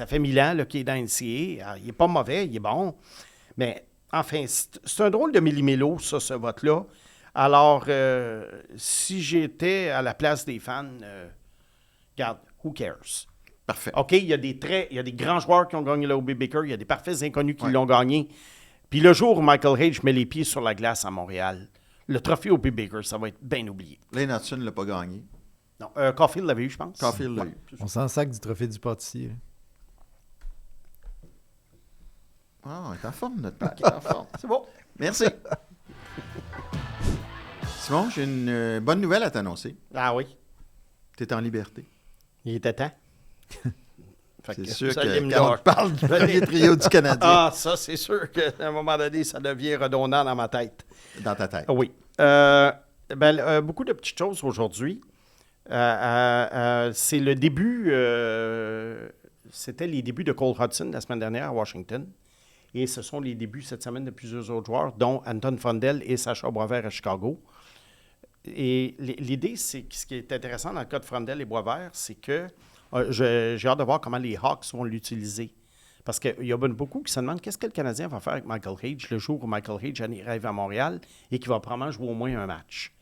fait 1000 ans qu'il est dans l'NCAA. Il n'est pas mauvais, il est bon. Mais enfin, c'est un drôle de millimélo, ça, ce vote-là. Alors, si j'étais à la place des fans, regarde, who cares? Parfait. OK, il y a des grands joueurs qui ont gagné le O.B. Baker, il y a des parfaits inconnus qui l'ont gagné. Puis le jour où Michael Hage met les pieds sur la glace à Montréal, le trophée O.B. Baker, ça va être bien oublié. Lane Hudson ne l'a pas gagné. Non, Caulfield l'avait eu, je pense. Caulfield l'a eu. On s'en sac du trophée du pâtissier. Ah, on est en forme, notre pack. En forme. C'est bon. Merci. Simon, j'ai une bonne nouvelle à t'annoncer. Ah oui. Tu es en liberté. Il était temps. C'est sûr que quand on parle du premier trio du Canadien. Ah, ça, c'est sûr qu'à un moment donné, ça devient redondant dans ma tête. Dans ta tête. Oui. Beaucoup de petites choses aujourd'hui. C'est le début... c'était les débuts de Cole Hudson la semaine dernière à Washington. Et ce sont les débuts cette semaine de plusieurs autres joueurs, dont Anton Fondel et Sacha Boisvert à Chicago. Et l'idée, c'est que ce qui est intéressant dans le cas de Fondel et Boisvert, c'est que j'ai hâte de voir comment les Hawks vont l'utiliser. Parce qu'il y a beaucoup qui se demandent qu'est-ce que le Canadien va faire avec Michael Hage le jour où Michael Hage arrive à Montréal et qu'il va probablement jouer au moins un match.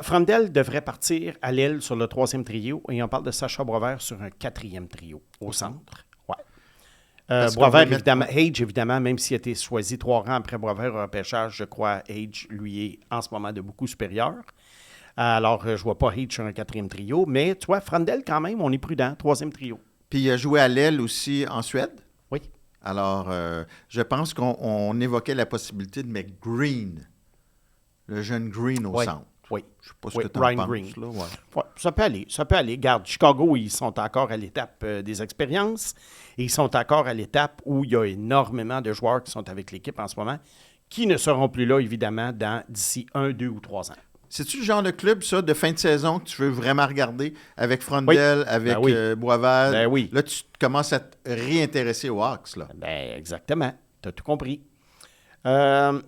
Fondel devrait partir à l'aile sur le 3e trio et on parle de Sacha Boisvert sur un 4e trio au centre. Ouais. Boisvert, évidemment, Hage, évidemment, même s'il a été choisi 3 rangs après Boisvert au repêchage, je crois Hage, lui, est en ce moment de beaucoup supérieur. Alors, je ne vois pas Hage sur un 4e trio, mais tu vois, Fondel, quand même, on est prudent, 3e trio. Puis il a joué à l'aile aussi en Suède. Oui. Alors, je pense qu'on évoquait la possibilité de mettre Green, le jeune Green au centre. Oui. Je ne sais pas ce que tu en penses. Green. Là, ouais, ça peut aller. Garde, Chicago, ils sont encore à l'étape des expériences et ils sont encore à l'étape où il y a énormément de joueurs qui sont avec l'équipe en ce moment qui ne seront plus là, évidemment, d'ici 1, 2 ou 3 ans. C'est-tu le genre de club, ça, de fin de saison que tu veux vraiment regarder avec Fondel, avec Boisvert? Ben oui. Là, tu commences à te réintéresser aux Hawks, là. Ben exactement. Tu as tout compris. Cole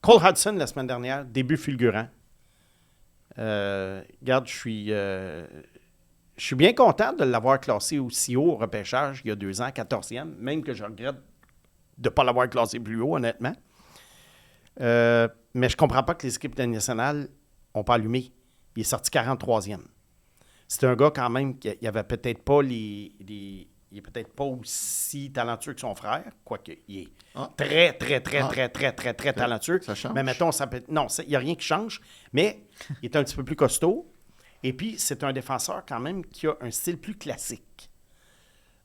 Hudson, la semaine dernière, début fulgurant. Regarde, je suis bien content de l'avoir classé aussi haut au repêchage il y a 2 ans, 14e, même que je regrette de ne pas l'avoir classé plus haut, honnêtement. Mais je ne comprends pas que les équipes nationales n'ont pas allumé. Il est sorti 43e. C'est un gars quand même qui avait peut-être pas il est peut-être pas aussi talentueux que son frère, quoique il est très talentueux. Ça change. Mais mettons, non, il n'y a rien qui change, mais il est un petit peu plus costaud. Et puis, c'est un défenseur quand même qui a un style plus classique.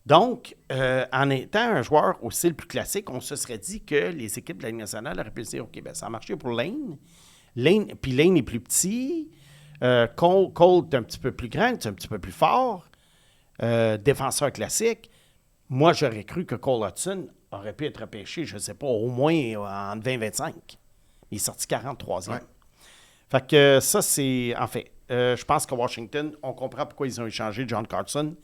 Donc, en étant un joueur au style plus classique, on se serait dit que les équipes de la Ligue nationale auraient pu se dire, OK, ben ça a marché pour Lane. Puis Lane est plus petit. Cole est un petit peu plus grand, c'est un petit peu plus fort. Défenseur classique. Moi, j'aurais cru que Cole Hudson aurait pu être repêché, je ne sais pas, au moins en 2025. Il est sorti 43e. Ouais. Fait que ça, c'est... En fait, je pense qu'à Washington, on comprend pourquoi ils ont échangé John Carlson.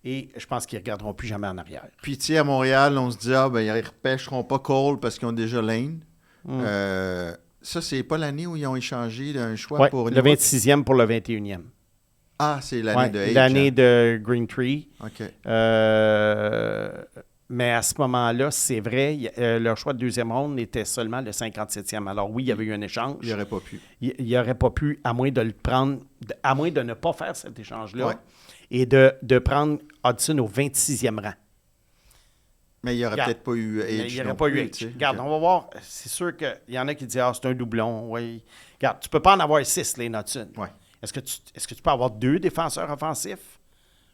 Et je pense qu'ils ne regarderont plus jamais en arrière. Puis, tu sais, à Montréal, on se dit, ils ne repêcheront pas Cole parce qu'ils ont déjà Lane. Ça, c'est pas l'année où ils ont échangé un choix pour... le 26e pour le 21e. Ah, c'est l'année de Hage. L'année de Green Tree. OK. Mais à ce moment-là, c'est vrai, leur choix de 2e ronde était seulement le 57e. Alors oui, il y avait eu un échange. Il n'aurait pas pu. Il n'aurait pas pu, à moins de le prendre, à moins de ne pas faire cet échange-là. Ouais. Et de prendre Hudson au 26e rang. Mais il n'y aurait peut-être pas eu Hage. Il n'y aurait pas eu Hage. Regarde, on va voir. C'est sûr qu'il y en a qui disent « Ah, c'est un doublon. » Oui. Regarde, tu ne peux pas en avoir 6, les Hudson. Ouais. Est-ce que tu peux avoir 2 défenseurs offensifs?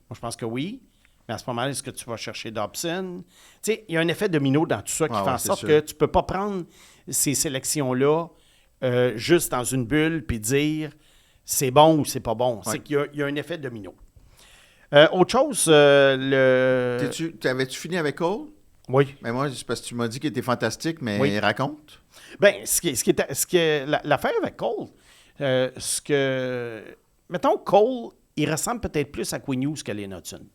Moi, je pense que oui. Mais à ce moment-là, est-ce que tu vas chercher Dobson? Tu sais, il y a un effet domino dans tout ça qui fait en sorte sûr. que tu ne peux pas prendre ces sélections-là juste dans une bulle puis dire c'est bon ou c'est pas bon. C'est qu'il y a un effet domino. Autre chose, T'avais-tu fini avec Cole? Oui. Mais moi, c'est parce que tu m'as dit qu'il était fantastique, mais raconte. Bien, l'affaire avec Cole, mettons, Cole, il ressemble peut-être plus à Quinn Hughes que Lane Hudson.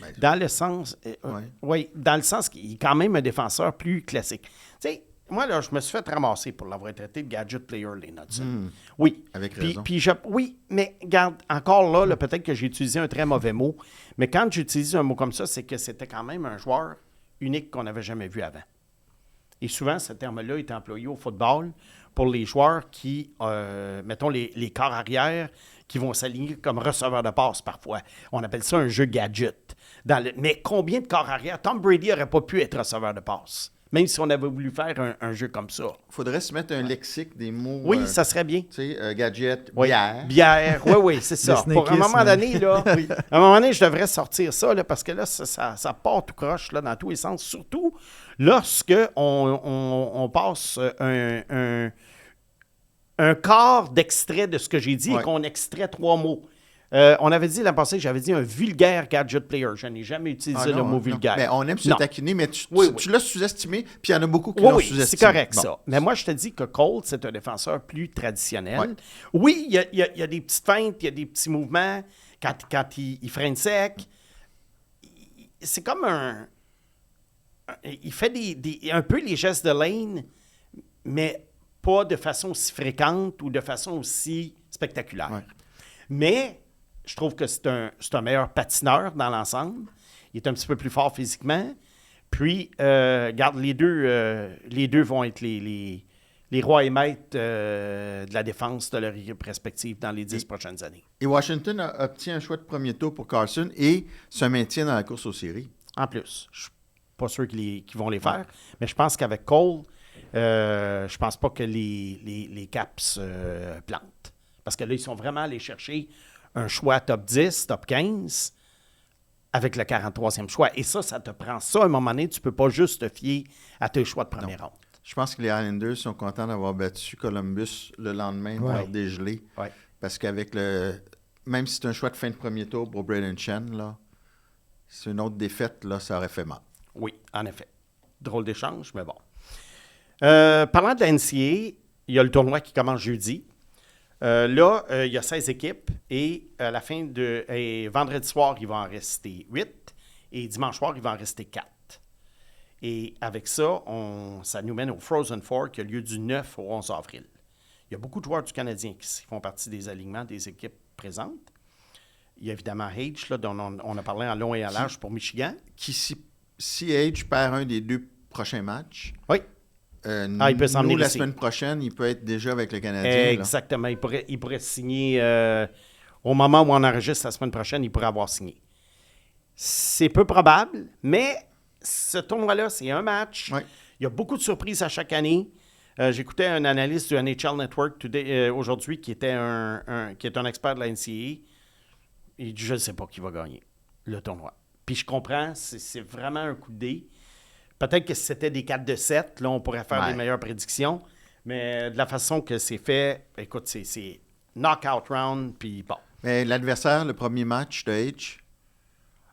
Ben, dans le sens, dans le sens qu'il est quand même un défenseur plus classique. Tu sais, moi, là, je me suis fait ramasser pour l'avoir traité de gadget player, Lane Hudson. Oui. Avec raison. Oui, mais regarde, encore là, peut-être que j'ai utilisé un très mauvais mot, mais quand j'utilise un mot comme ça, c'est que c'était quand même un joueur unique qu'on n'avait jamais vu avant. Et souvent, ce terme-là est employé au football pour les joueurs qui, mettons, les corps arrière, qui vont s'aligner comme receveurs de passe parfois. On appelle ça un jeu gadget. Mais combien de corps arrière? Tom Brady n'aurait pas pu être receveur de passe, même si on avait voulu faire un jeu comme ça. Il faudrait se mettre un lexique des mots. Oui, ça serait bien. Tu sais, gadget, bière. Bière, oui, c'est ça. Pour un moment donné, là, à un moment donné, je devrais sortir ça, là, parce que là, ça part tout croche là, dans tous les sens. Surtout lorsque on passe un quart d'extrait de ce que j'ai dit et qu'on extrait 3 mots. On avait dit l'an passé que j'avais dit un vulgaire gadget player. Je n'ai jamais utilisé le mot vulgaire. Mais on aime se taquiner, mais tu l'as sous-estimé, puis il y en a beaucoup qui l'ont sous-estimé. C'est correct, ça. Mais moi, je te dis que Cole, c'est un défenseur plus traditionnel. Oui, il y a des petites feintes, il y a des petits mouvements. Quand il freine sec, c'est comme il fait un peu les gestes de Lane, mais pas de façon aussi fréquente ou de façon aussi spectaculaire. Ouais. Mais je trouve que c'est un meilleur patineur dans l'ensemble. Il est un petit peu plus fort physiquement. Puis, regarde, les deux vont être les rois et maîtres de la défense de leur équipe respective dans les 10 prochaines années. Et Washington obtient un choix de premier tour pour Carson et se maintient dans la course aux séries. En plus, je ne suis pas sûr qu'ils vont les faire, mais je pense qu'avec Cole, je pense pas que les Caps plantent. Parce que là, ils sont vraiment allés chercher un choix top 10, top 15 avec le 43e choix. Et ça te prend ça à un moment donné. Tu ne peux pas juste te fier à tes choix de première ronde. Je pense que les Islanders sont contents d'avoir battu Columbus le lendemain de leur dégelé. Ouais. Parce qu'avec même si c'est un choix de fin de premier tour pour Braden Chen, là, c'est une autre défaite, là, ça aurait fait mal. Oui, en effet. Drôle d'échange, mais bon. Parlant de la NCAA, il y a le tournoi qui commence jeudi. Là, il y a 16 équipes et à la fin vendredi soir, il va en rester 8 et dimanche soir, il va en rester 4. Et avec ça, ça nous mène au Frozen Four qui a lieu du 9 au 11 avril. Il y a beaucoup de joueurs du Canadien qui font partie des alignements des équipes présentes. Il y a évidemment H, là, dont on a parlé en long et en large pour Michigan. Qui, si H perd un des 2 prochains matchs, oui. Il peut s'emmener la semaine prochaine, il peut être déjà avec le Canadien. Exactement. Il pourrait signer au moment où on enregistre la semaine prochaine, il pourrait avoir signé. C'est peu probable, mais ce tournoi-là, c'est un match. Oui. Il y a beaucoup de surprises à chaque année. J'écoutais un analyste du NHL Network aujourd'hui qui est un expert de la NCAA. Il dit, je ne sais pas qui va gagner le tournoi. Puis je comprends, c'est vraiment un coup de dé. Peut-être que si c'était des 4 de 7, là, on pourrait faire des meilleures prédictions. Mais de la façon que c'est fait, écoute, c'est knockout round, puis bon. Mais l'adversaire, le premier match de H?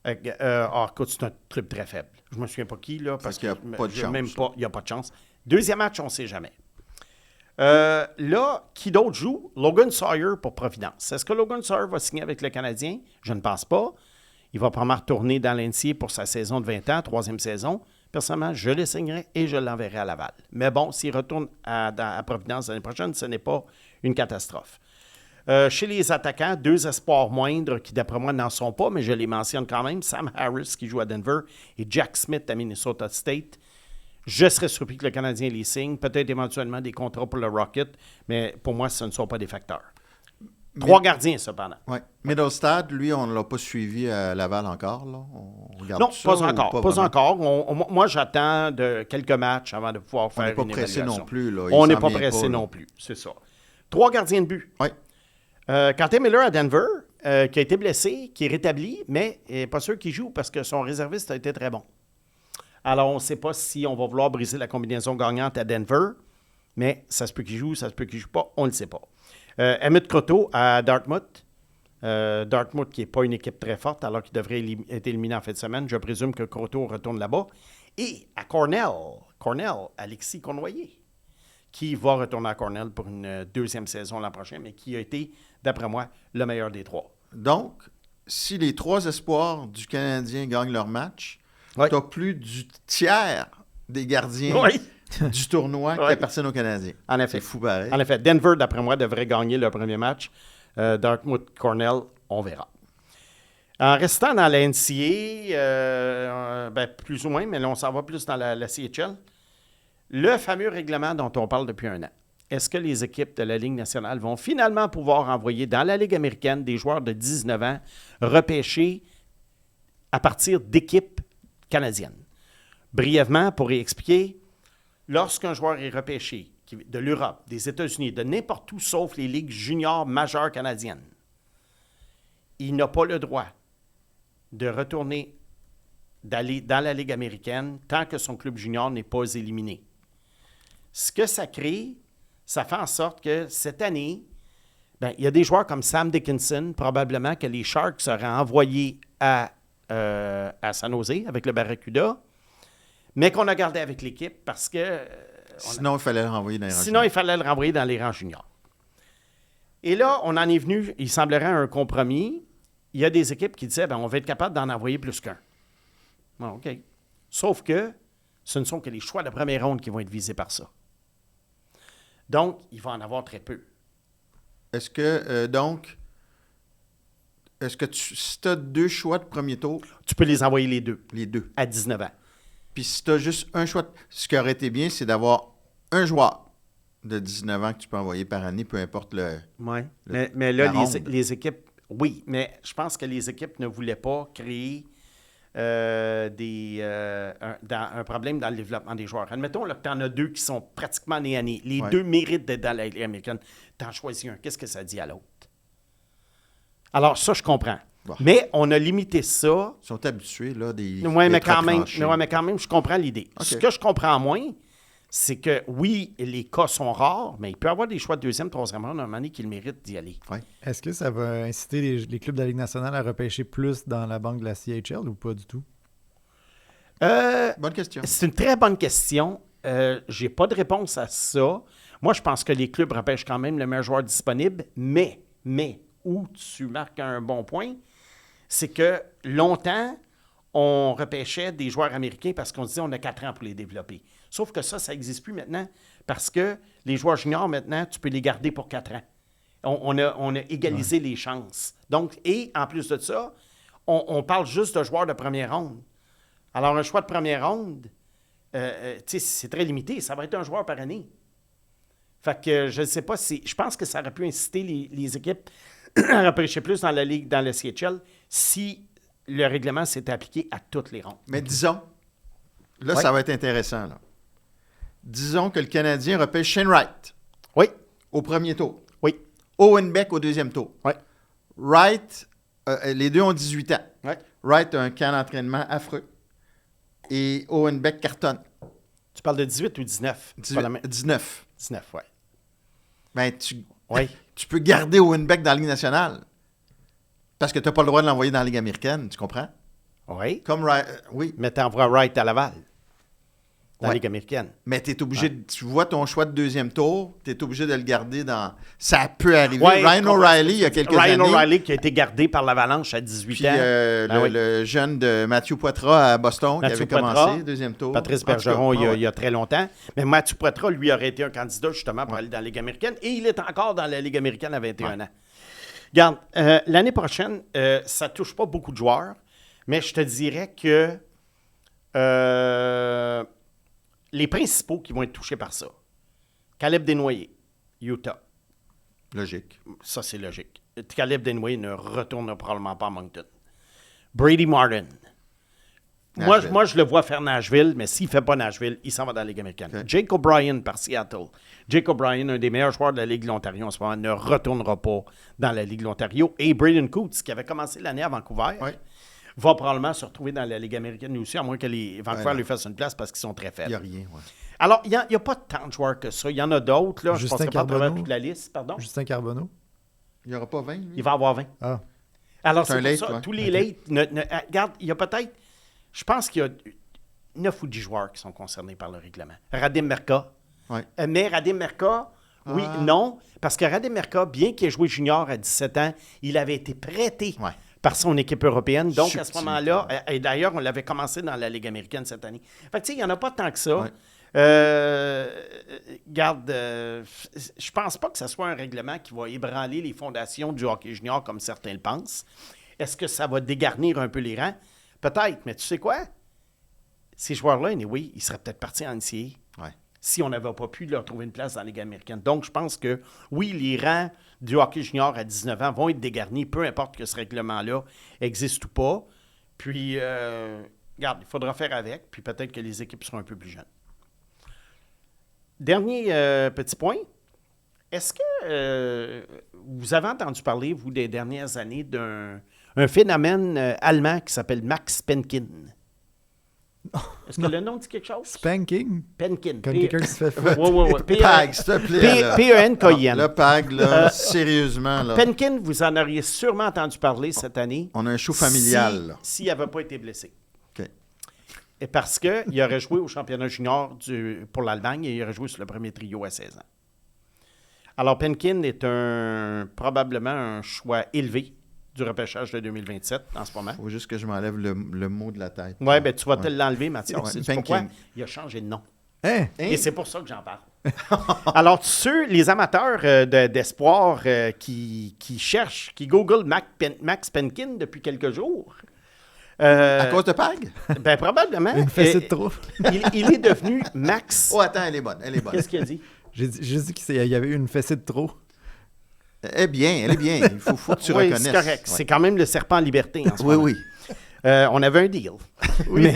Écoute, c'est un club très faible. Je ne me souviens pas qui, là, parce qu'il n'y a pas de chance. Il n'y a pas de chance. Deuxième match, on ne sait jamais. Là, qui d'autre joue? Logan Sawyer pour Providence. Est-ce que Logan Sawyer va signer avec le Canadien? Je ne pense pas. Il va probablement retourner dans l'NCAA pour sa saison de 20 ans, 3e saison. Personnellement, je le signerai et je l'enverrai à Laval. Mais bon, s'il retourne à Providence l'année prochaine, ce n'est pas une catastrophe. Chez les attaquants, 2 espoirs moindres qui, d'après moi, n'en sont pas, mais je les mentionne quand même. Sam Harris, qui joue à Denver, et Jack Smith à Minnesota State. Je serais surpris que le Canadien les signe. Peut-être éventuellement des contrats pour le Rocket, mais pour moi, ce ne sont pas des facteurs. 3 gardiens, cependant. Oui. Middlestad, lui, on ne l'a pas suivi à Laval encore. Là. On regarde non, ça, pas encore. Moi, j'attends de quelques matchs avant de pouvoir faire une évaluation. On n'est pas pressé non plus. Là. On n'est pas pressé non plus, c'est ça. 3 gardiens de but. Oui. Quand tu es Miller à Denver, qui a été blessé, qui est rétabli, mais n'est pas sûr qu'il joue parce que son réserviste a été très bon. Alors, on ne sait pas si on va vouloir briser la combinaison gagnante à Denver, mais ça se peut qu'il joue, ça se peut qu'il ne joue pas, on ne le sait pas. Emmett Croteau à Dartmouth. Dartmouth qui n'est pas une équipe très forte alors qu'il devrait être éliminé en fin de semaine. Je présume que Croteau retourne là-bas. Et à Cornell, Alexis Cournoyer, qui va retourner à Cornell pour une deuxième saison l'an prochain, mais qui a été, d'après moi, le meilleur des trois. Donc, si les 3 espoirs du Canadien gagnent leur match, Oui. tu as plus du tiers des gardiens du tournoi qui appartiennent aux Canadiens. En effet. C'est fou pareil. En effet, Denver, d'après moi, devrait gagner le premier match. Dartmouth, Cornell, on verra. En restant dans la NCAA, plus ou moins, mais là, on s'en va plus dans la CHL, le fameux règlement dont on parle depuis un an. Est-ce que les équipes de la Ligue nationale vont finalement pouvoir envoyer dans la Ligue américaine des joueurs de 19 ans repêchés à partir d'équipes canadiennes? Brièvement, pour y expliquer, lorsqu'un joueur est repêché de l'Europe, des États-Unis, de n'importe où sauf les ligues juniors majeures canadiennes, il n'a pas le droit de retourner d'aller dans la Ligue américaine tant que son club junior n'est pas éliminé. Ce que ça crée, ça fait en sorte que cette année, il y a des joueurs comme Sam Dickinson, probablement que les Sharks seraient envoyés à San Jose avec le Barracuda, mais qu'on a gardé avec l'équipe parce que... Sinon, il fallait le renvoyer dans les rangs Sinon, il fallait le renvoyer dans les rangs juniors. Et là, on en est venu, il semblerait, à un compromis. Il y a des équipes qui disaient, on va être capable d'en envoyer plus qu'un. Bon, OK. Sauf que ce ne sont que les choix de première ronde qui vont être visés par ça. Donc, il va en avoir très peu. Est-ce que, si tu as 2 choix de premier tour... Tu peux les envoyer les deux. Les 2. À 19 ans. Puis si tu as juste un choix... Ce qui aurait été bien, c'est d'avoir un joueur de 19 ans que tu peux envoyer par année, peu importe le... Oui. Mais là, les équipes... Oui, mais je pense que les équipes ne voulaient pas créer un problème dans le développement des joueurs. Admettons là, que tu en as 2 qui sont pratiquement nés à nez. Les 2 méritent d'être dans la Ligue américaine. Tu en choisis un. Qu'est-ce que ça dit à l'autre? Alors, ça, je comprends. Bon. Mais on a limité ça. Ils sont habitués, là, des... Oui, mais quand même, je comprends l'idée. Okay. Ce que je comprends moins, c'est que, oui, les cas sont rares, mais il peut y avoir des choix de deuxième, troisième round à un moment donné qui le méritent d'y aller. Ouais. Est-ce que ça va inciter les clubs de la Ligue nationale à repêcher plus dans la banque de la CHL ou pas du tout? Bonne question. C'est une très bonne question. J'ai pas de réponse à ça. Moi, je pense que les clubs repêchent quand même le meilleur joueur disponible, mais, où tu marques un bon point, c'est que longtemps, on repêchait des joueurs américains parce qu'on se disait on a 4 ans pour les développer. Sauf que ça n'existe plus maintenant parce que les joueurs juniors, maintenant, tu peux les garder pour 4 ans. On a égalisé les chances. Donc, et en plus de ça, on parle juste de joueurs de première ronde. Alors, un choix de première ronde, c'est très limité. Ça va être un joueur par année. Fait que je ne sais pas si... Je pense que ça aurait pu inciter les équipes à repêcher plus dans la Ligue, dans le CHL, si le règlement s'était appliqué à toutes les rondes. Mais disons, là, ça va être intéressant. Là. Disons que le Canadien repêche Shane Wright. Oui. Au premier tour. Oui. Owen Beck au deuxième tour. Oui. Wright, les 2 ont 18 ans. Oui. Wright a un camp d'entraînement affreux. Et Owen Beck cartonne. Tu parles de 18 ou 19? 19. 19, oui. Ben, tu peux garder Owen Beck dans la Ligue nationale. Parce que tu n'as pas le droit de l'envoyer dans la Ligue américaine, tu comprends? Oui. Comme Wright, oui. Mais tu envoies Wright à Laval, dans la Ligue américaine. Mais tu es obligé, tu vois ton choix de deuxième tour, tu es obligé de le garder dans... Ça peut arriver. Ryan O'Reilly, il y a quelques années... Ryan O'Reilly qui a été gardé par l'Avalanche à 18 ans. Le jeune de Mathieu Poitras à Boston qui avait commencé, deuxième tour. Patrice Bergeron, il y a très longtemps. Mais Mathieu Poitras, lui, aurait été un candidat justement pour aller dans la Ligue américaine. Et il est encore dans la Ligue américaine à 21 ans. Regarde, l'année prochaine, ça ne touche pas beaucoup de joueurs, mais je te dirais que les principaux qui vont être touchés par ça, Caleb Desnoyers, Utah. Logique. Ça, c'est logique. Caleb Desnoyers ne retourne probablement pas à Moncton. Brady Martin. Moi, je le vois faire Nashville, mais s'il ne fait pas Nashville, il s'en va dans la Ligue américaine. Okay. Jake O'Brien par Seattle. Jake O'Brien, un des meilleurs joueurs de la Ligue de l'Ontario en ce moment, ne retournera pas dans la Ligue de l'Ontario. Et Braden Coots, qui avait commencé l'année à Vancouver, va probablement se retrouver dans la Ligue américaine aussi, à moins que les Vancouver lui fassent une place parce qu'ils sont très faibles. Il n'y a rien, Alors, il n'y a pas tant de joueurs que ça. Il y en a d'autres. Là. Je ne passerai pas à travers toute la liste. Pardon? Justin Carbonneau. Il n'y aura pas 20, lui? Il va avoir 20. Ah. Alors, c'est pour ça. Tous les late... regarde, il y a peut-être... Je pense qu'il y a 9 ou 10 joueurs qui sont concernés par le règlement. Radim Merca. Mais Radim Merca, non. Parce que Radim Merca, bien qu'il ait joué junior à 17 ans, il avait été prêté par son équipe européenne. Donc, à ce moment-là, et d'ailleurs, on l'avait commencé dans la Ligue américaine cette année. Fait que, tu sais, il n'y en a pas tant que ça. Garde, je pense pas que ce soit un règlement qui va ébranler les fondations du hockey junior comme certains le pensent. Est-ce que ça va dégarnir un peu les rangs? Peut-être, mais tu sais quoi? Ces joueurs-là, anyway, ils seraient peut-être partis en NCAA si on n'avait pas pu leur trouver une place dans la Ligue américaine. Donc, je pense que, oui, les rangs du hockey junior à 19 ans vont être dégarnis, peu importe que ce règlement-là existe ou pas. Puis, regarde, il faudra faire avec, puis peut-être que les équipes seront un peu plus jeunes. Dernier petit point. Est-ce que vous avez entendu parler, vous, des dernières années, d'un phénomène allemand qui s'appelle Max Penkin? Est-ce que le nom dit quelque chose? Spanking? Penkin. Quand quelqu'un se fait Oui. PAG, s'il te plaît. P-E-N-K-I-N. Le PAG, là, sérieusement. Là. Penkin, vous en auriez sûrement entendu parler cette année. On a un show familial. S'il n'avait pas été blessé. OK. Et parce qu'il aurait joué au championnat junior pour l'Allemagne et il aurait joué sur le premier trio à 16 ans. Alors, Penkin est probablement un choix élevé du repêchage de 2027 en ce moment. Il faut juste que je m'enlève le mot de la tête. Oui, bien, tu vas te l'enlever, Mathieu. C'est pourquoi Penkin. il a changé de nom. Hein? Et c'est pour ça que j'en parle. Alors, les amateurs d'espoir qui cherchent, qui googlent Max Penkin depuis quelques jours... à cause de PAG? Ben, probablement. Une fessée de trop. il est devenu Max... Oh, attends, elle est bonne. Qu'est-ce qu'il a dit? J'ai dit qu'il y avait eu une fessée de trop. Elle est bien. Il faut que tu reconnaisses. C'est correct. Ouais. C'est quand même le serpent en liberté en ce moment. Oui. On avait un deal. Oui.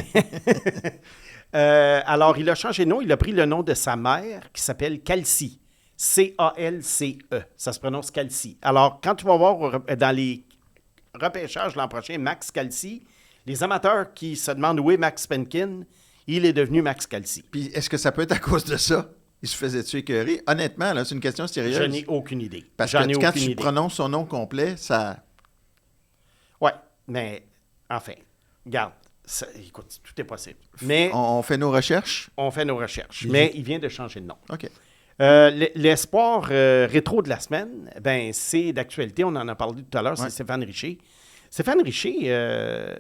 Alors, il a changé de nom. Il a pris le nom de sa mère qui s'appelle Calci. C-A-L-C-E. Ça se prononce Calci. Alors, quand tu vas voir dans les repêchages l'an prochain, Max Calci, les amateurs qui se demandent où est Max Penkin, il est devenu Max Calci. Puis, est-ce que ça peut être à cause de ça? Il se faisait-tu écœurer? Honnêtement, là, c'est une question sérieuse. Je n'ai aucune idée. Parce que quand tu prononces son nom complet, ça... Oui, mais enfin, regarde, écoute, tout est possible. Mais on fait nos recherches? On fait nos recherches, mais il vient de changer de nom. OK. L'espoir rétro de la semaine, ben c'est d'actualité, on en a parlé tout à l'heure, c'est Stéphane Richer. Stéphane Richer,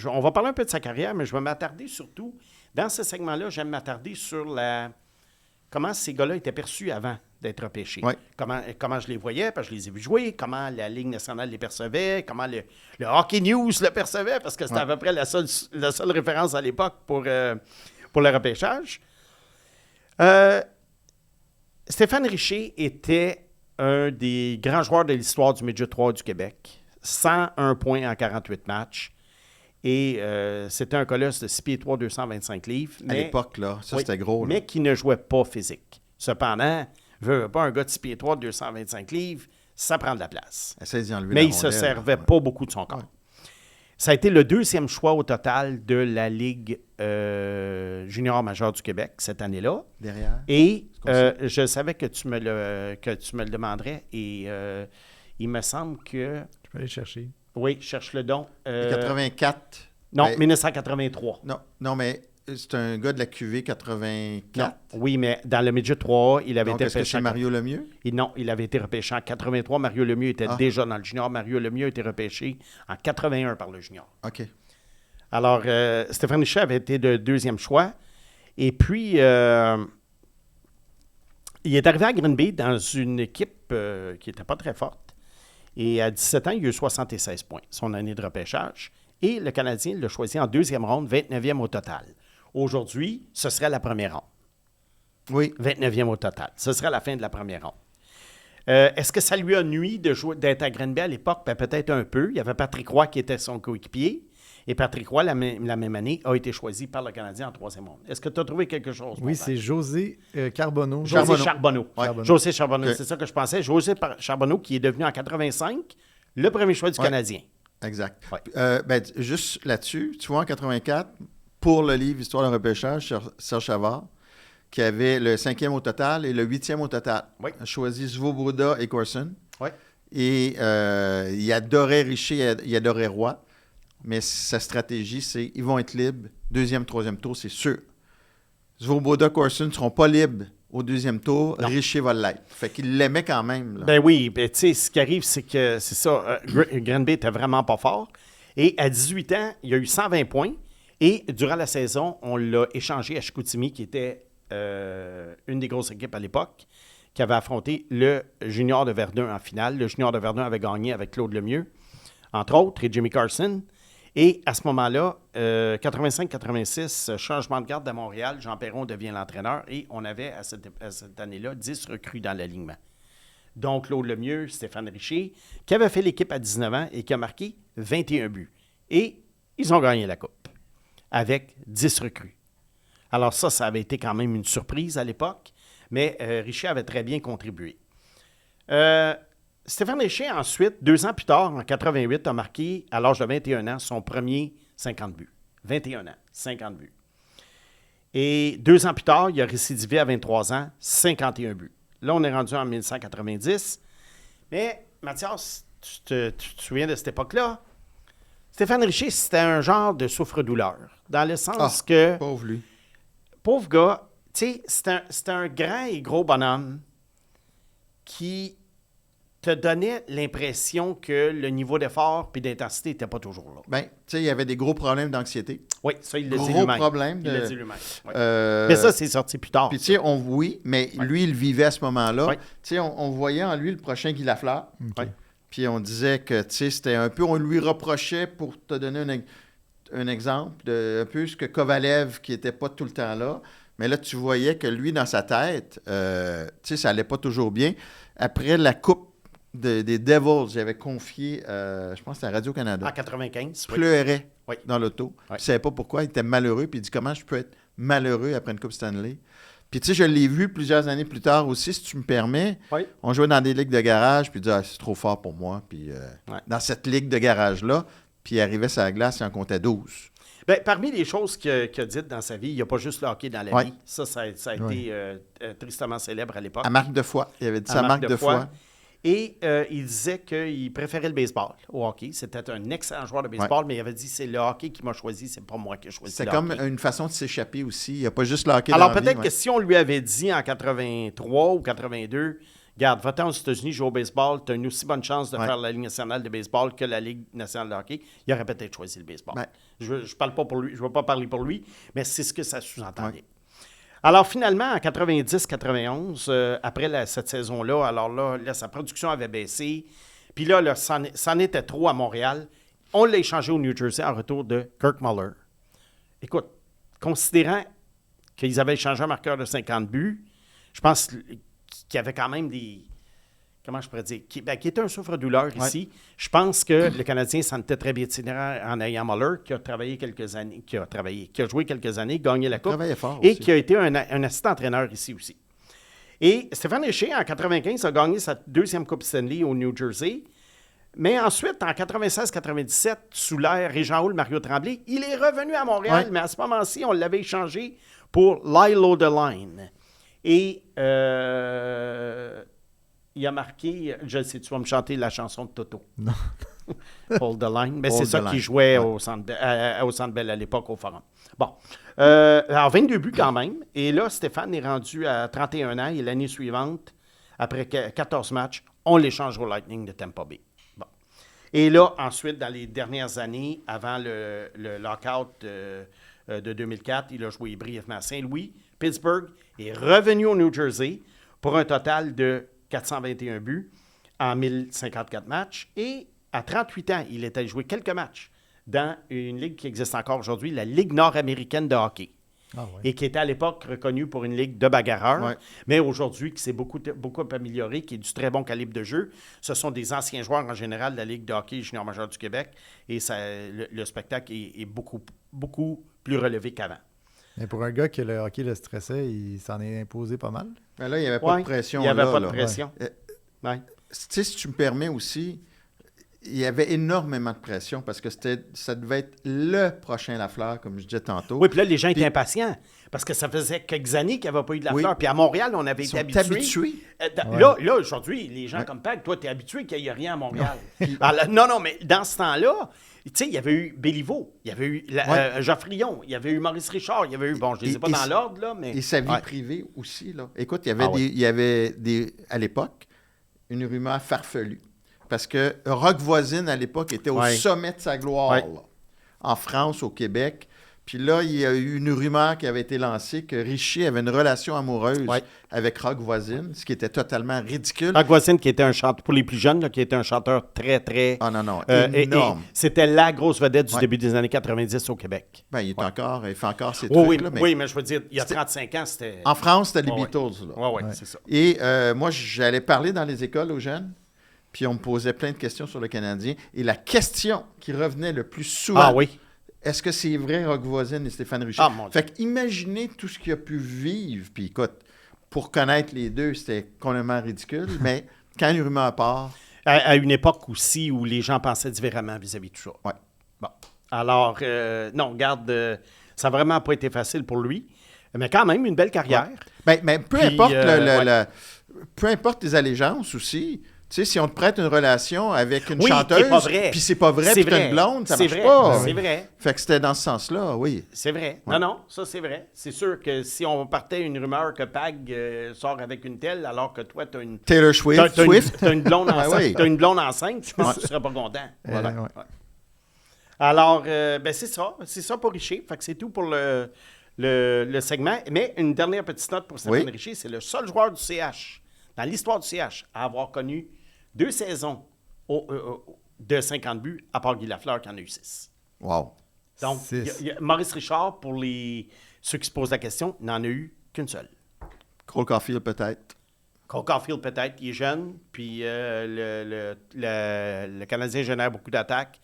on va parler un peu de sa carrière, mais je vais m'attarder surtout, dans ce segment-là, j'aime m'attarder sur comment ces gars-là étaient perçus avant d'être repêchés. Ouais. Comment je les voyais, parce que je les ai vus jouer, comment la Ligue nationale les percevait, comment le Hockey News le percevait, parce que c'était à peu près la seule référence à l'époque pour le repêchage. Stéphane Richer était un des grands joueurs de l'histoire du Midget 3 du Québec. 101 points en 48 matchs. Et c'était un colosse de 6 pieds 3, 225 livres. À l'époque, là, c'était gros. Mais qui ne jouait pas physique. Cependant, pas un gars de 6 pieds 3, 225 livres, ça prend de la place. Mais il ne se servait pas beaucoup de son corps. Ouais. Ça a été le 2e choix au total de la Ligue junior majeure du Québec cette année-là. Derrière. Et je savais que tu me le demanderais. Et il me semble que... Je peux aller chercher. Oui, cherche le don. 84. Non, 1983. Non, mais c'est un gars de la QV 84. Non, oui, mais dans le Midget 3A, il avait été repêché. Est-ce que c'est Mario Lemieux? Non, il avait été repêché en 83. Mario Lemieux était déjà dans le junior. Mario Lemieux a été repêché en 81 par le junior. OK. Alors, Stéphane Richer avait été le 2e choix. Et puis, il est arrivé à Green Bay dans une équipe qui n'était pas très forte. Et à 17 ans, il a eu 76 points, son année de repêchage. Et le Canadien l'a choisi en 2e ronde, 29e au total. Aujourd'hui, ce serait la première ronde. Oui. 29e au total. Ce serait la fin de la première ronde. Est-ce que ça lui a nui d'être à Green Bay à l'époque? Ben, peut-être un peu. Il y avait Patrick Roy qui était son coéquipier. Et Patrick Roy, la même année, a été choisi par le Canadien en 3e ronde. Est-ce que tu as trouvé quelque chose? Oui, c'est José Charbonneau. José Charbonneau. Ouais. José Charbonneau, c'est ça que je pensais. José Charbonneau, qui est devenu en 85 le premier choix du Canadien. Exact. Ouais. Juste là-dessus, tu vois, en 84, pour le livre Histoire de repêchage, Serge Chavard, qui avait le 5e au total et le 8e au total, a choisi Svoboda et Corson. Oui. Et il adorait Richer, il adorait Roy. Mais sa stratégie, c'est ils vont être libres. 2e, 3e tour, c'est sûr. Svoboda, Corson ne seront pas libres au 2e tour. Non. Richer va l'être. Fait qu'il l'aimait quand même. Là. Ben oui, tu sais, ce qui arrive, c'est que c'est ça. Granby était vraiment pas fort. Et à 18 ans, il a eu 120 points. Et durant la saison, on l'a échangé à Chicoutimi, qui était une des grosses équipes à l'époque, qui avait affronté le Junior de Verdun en finale. Le Junior de Verdun avait gagné avec Claude Lemieux, entre autres, et Jimmy Carson. Et à ce moment-là, 85-86, changement de garde à Montréal, Jean Perron devient l'entraîneur et on avait à cette année-là 10 recrues dans l'alignement. Donc Claude Lemieux, Stéphane Richer, qui avait fait l'équipe à 19 ans et qui a marqué 21 buts. Et ils ont gagné la Coupe avec 10 recrues. Alors ça avait été quand même une surprise à l'époque, mais Richer avait très bien contribué. Stéphane Richer, ensuite, 2 ans plus tard, en 88, a marqué, à l'âge de 21 ans, son premier 50 buts. 21 ans, 50 buts. Et 2 ans plus tard, il a récidivé à 23 ans, 51 buts. Là, on est rendu en 1990. Mais, Mathias, tu te souviens de cette époque-là? Stéphane Richer, c'était un genre de souffre-douleur. Dans le sens que... Pauvre lui. Pauvre gars, tu sais, c'était un grand et gros bonhomme qui te donnait l'impression que le niveau d'effort et d'intensité n'était pas toujours là. Bien, tu sais, il y avait des gros problèmes d'anxiété. Oui, ça, il l'a dit lui-même. Gros problème. Il l'a dit lui-même. Oui. Mais ça, c'est sorti plus tard. Puis, tu sais, mais lui, il vivait à ce moment-là. Oui. Tu sais, on voyait en lui le prochain Guy Lafleur. Okay. Puis, on disait que, tu sais, c'était un peu, on lui reprochait, pour te donner un exemple, un peu ce que Kovalev, qui n'était pas tout le temps là. Mais là, tu voyais que lui, dans sa tête, tu sais, ça n'allait pas toujours bien. Après la Coupe des Devils, j'avais confié, je pense que c'était à Radio-Canada. En 95, pleurait oui. dans l'auto. Oui. Il ne savait pas pourquoi. Il était malheureux. Puis il dit, comment je peux être malheureux après une Coupe Stanley? Puis tu sais, je l'ai vu plusieurs années plus tard aussi, si tu me permets. Oui. On jouait dans des ligues de garage. Puis il dit, c'est trop fort pour moi. Puis dans cette ligue de garage-là, puis il arrivait sur la glace, il en comptait 12. Bien, parmi les choses qu'il a dites dans sa vie, il n'y a pas juste le hockey dans la vie. Ça a été tristement célèbre à l'époque. À marque de foi. Il avait dit ça à marque de foi. Et il disait qu'il préférait le baseball au hockey. C'était un excellent joueur de baseball, mais il avait dit c'est le hockey qui m'a choisi, c'est pas moi qui ai choisi le hockey. C'est comme une façon de s'échapper aussi. Il n'y a pas juste le hockey Alors dans la vie. peut-être que si on lui avait dit en 83 ou 82, regarde, va-t'en aux États-Unis, joue au baseball, tu as une aussi bonne chance de faire la Ligue nationale de baseball que la Ligue nationale de hockey, il aurait peut-être choisi le baseball. Je parle pas pour lui, je ne veux pas parler pour lui, mais c'est ce que ça sous-entendait. Alors, finalement, en 90-91, après cette saison-là, alors là, sa production avait baissé. Puis là, c'en était trop à Montréal. On l'a échangé au New Jersey en retour de Kirk Muller. Écoute, considérant qu'ils avaient échangé un marqueur de 50 buts, je pense qu'il y avait quand même des... Comment je pourrais dire? Qui était un souffre-douleur ici. Je pense que le Canadien s'en était très bien tiré en ayant Muller, qui a travaillé quelques années, qui a joué quelques années, gagné la Coupe, et qui a été un assistant-entraîneur ici aussi. Et Stéphane Richer, en 95, a gagné sa 2e Coupe Stanley au New Jersey. Mais ensuite, en 96-97, sous l'ère Régent-Hall, Mario Tremblay, il est revenu à Montréal, mais à ce moment-ci, on l'avait échangé pour Lyle O'Deline. Et... il a marqué, je sais, tu vas me chanter la chanson de Toto. Non. Hold the line. Mais c'est ça qu'il jouait au Centre Bell à l'époque, au Forum. Bon. Alors, 22 buts quand même. Et là, Stéphane est rendu à 31 ans. Et l'année suivante, après 14 matchs, on l'échange au Lightning de Tampa Bay. Bon. Et là, ensuite, dans les dernières années, avant le lockout de 2004, il a joué brièvement à Saint-Louis, Pittsburgh, est revenu au New Jersey pour un total de 421 buts en 1054 matchs. Et à 38 ans, il était joué quelques matchs dans une ligue qui existe encore aujourd'hui, la Ligue nord-américaine de hockey. et qui était à l'époque reconnu pour une ligue de bagarreurs, Ouais. mais aujourd'hui qui s'est beaucoup amélioré, qui est du très bon calibre de jeu. Ce sont des anciens joueurs en général de la Ligue de hockey junior majeur du Québec et le spectacle est beaucoup, beaucoup plus relevé qu'avant. Mais pour un gars que le hockey le stressait, il s'en est imposé pas mal. Mais là, il n'y avait pas de pression. Il n'y avait là, pas de là. pression. Tu sais, si tu me permets aussi, il y avait énormément de pression parce que ça devait être le prochain Lafleur, comme je disais tantôt. Oui, puis là, les gens étaient impatients parce que ça faisait quelques années qu'il n'y avait pas eu de Lafleur. Puis à Montréal, on avait été habitués. Là, aujourd'hui, les gens comme Pag, toi, tu es habitué qu'il n'y ait rien à Montréal. Non, mais dans ce temps-là, tu sais, il y avait eu Béliveau, il y avait eu Geoffrion, il y avait eu Maurice Richard, il y avait eu, bon, je ne les ai pas dans l'ordre, là, mais... Et sa vie privée aussi, là. Écoute, il y avait à l'époque, une rumeur farfelue. Parce que Rock Voisine, à l'époque, était au sommet de sa gloire, là, en France, au Québec. Puis là, il y a eu une rumeur qui avait été lancée que Richer avait une relation amoureuse avec Rock Voisine, ce qui était totalement ridicule. Rock Voisine, qui était un chanteur, pour les plus jeunes, là, qui était un chanteur très, très... énorme. Et c'était la grosse vedette du début des années 90 au Québec. Ben, il fait encore ses trucs. Là, oui, mais je veux dire, il y a 35 ans, c'était... En France, c'était les Beatles. Oui, c'est ça. Et moi, j'allais parler dans les écoles aux jeunes, puis on me posait plein de questions sur le Canadien. Et la question qui revenait le plus souvent... Est-ce que c'est vrai, Rock Voisine et Stéphane Richer? Fait qu'imaginez tout ce qu'il a pu vivre. Puis écoute, pour connaître les deux, c'était complètement ridicule. Mais quand une rumeur part... À une époque aussi où les gens pensaient différemment vis-à-vis de tout ça. Oui. Bon. Alors, non, regarde, ça n'a vraiment pas été facile pour lui. Mais quand même, une belle carrière. Ouais. Mais peu importe peu importe les allégeances aussi... Tu sais, si on te prête une relation avec une chanteuse, puis c'est pas vrai, puis t'as une blonde, ça marche pas. C'est vrai. Fait que c'était dans ce sens-là, oui. C'est vrai. Ouais. Non, ça c'est vrai. C'est sûr que si on partait une rumeur que Pag sort avec une telle, alors que toi, t'as une... Taylor Swift. T'as une blonde enceinte. T'as une blonde enceinte, je pense que tu serais pas content. Voilà. Ouais. Alors, c'est ça. C'est ça pour Richer. Fait que c'est tout pour le segment. Mais une dernière petite note pour Stéphane Richer, c'est le seul joueur du CH, dans l'histoire du CH, à avoir connu 2 saisons de 50 buts, à part Guy Lafleur qui en a eu 6. Wow. Donc, Maurice Richard, pour ceux qui se posent la question, n'en a eu qu'une seule. Cole Caulfield, peut-être. Cole Caulfield, peut-être, il est jeune, puis le Canadien génère beaucoup d'attaques.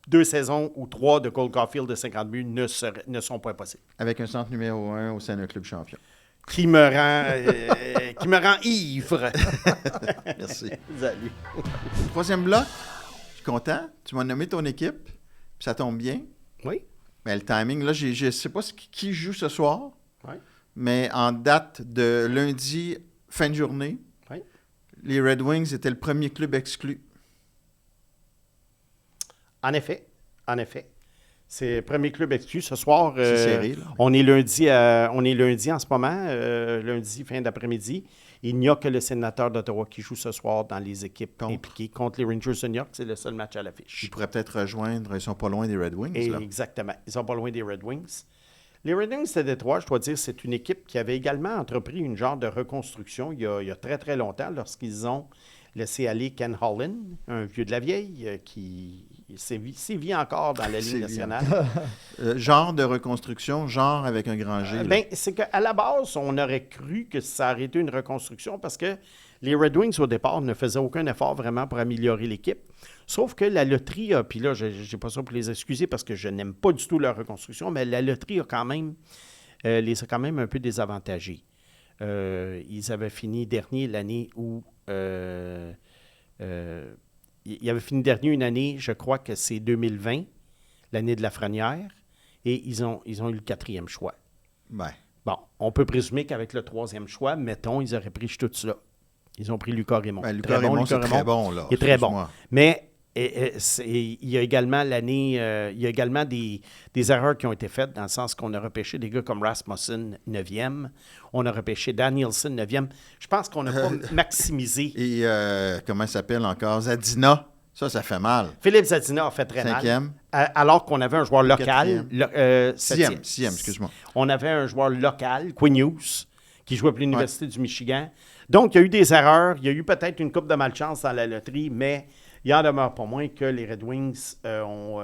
2 saisons ou 3 de Cole Caulfield de 50 buts ne sont pas possibles. Avec un centre numéro 1 au sein d'un club champion. Qui me rend ivre. Merci. Salut. 3e bloc, je suis content. Tu m'as nommé ton équipe, puis ça tombe bien. Oui. Mais le timing, là, je ne sais pas qui joue ce soir, mais en date de lundi, fin de journée, les Red Wings étaient le premier club exclu. En effet. C'est le premier club exclu. Ce soir, c'est serré, là. on est lundi en ce moment, lundi fin d'après-midi. Il n'y a que le sénateur d'Ottawa qui joue ce soir dans les équipes impliquées contre les Rangers de New York. C'est le seul match à l'affiche. Ils pourraient peut-être rejoindre, ils ne sont pas loin des Red Wings. Là. Exactement, ils ne sont pas loin des Red Wings. Les Red Wings de Détroit, je dois dire, c'est une équipe qui avait également entrepris une genre de reconstruction il y a très, très longtemps lorsqu'ils ont laissé aller Ken Holland, un vieux de la vieille, qui sévit encore dans la Ligue nationale. Genre de reconstruction, genre avec un grand G. C'est qu'à la base, on aurait cru que ça aurait été une reconstruction parce que les Red Wings, au départ, ne faisaient aucun effort vraiment pour améliorer l'équipe. Sauf que la loterie a, puis là, je n'ai pas ça pour les excuser parce que je n'aime pas du tout leur reconstruction, mais la loterie a quand même les a quand même un peu désavantagés. Ils avaient fini dernier l'année où... il avait fini dernier une année, je crois que c'est 2020, l'année de Lafrenière, et ils ont eu le 4e choix. Ben. Bon, on peut présumer qu'avec le 3e choix, mettons, ils auraient pris tout cela. Ils ont pris Lucas Raymond. Ben, Lucas Raymond, c'est très bon, là. Il est très bon. Mais il y a également il y a également des erreurs qui ont été faites dans le sens qu'on a repêché des gars comme Rasmussen, 9e. On a repêché Danielson, 9e. Je pense qu'on n'a pas maximisé. Et comment il s'appelle encore? Zadina. Ça fait mal. Philippe Zadina a fait très 5e. mal. Alors qu'on avait un joueur local. 6e, excuse-moi. On avait un joueur local, Quinn Hughes, qui jouait pour l'Université du Michigan. Donc, il y a eu des erreurs. Il y a eu peut-être une coupe de malchance dans la loterie, mais il en demeure pas moins que les Red Wings ont...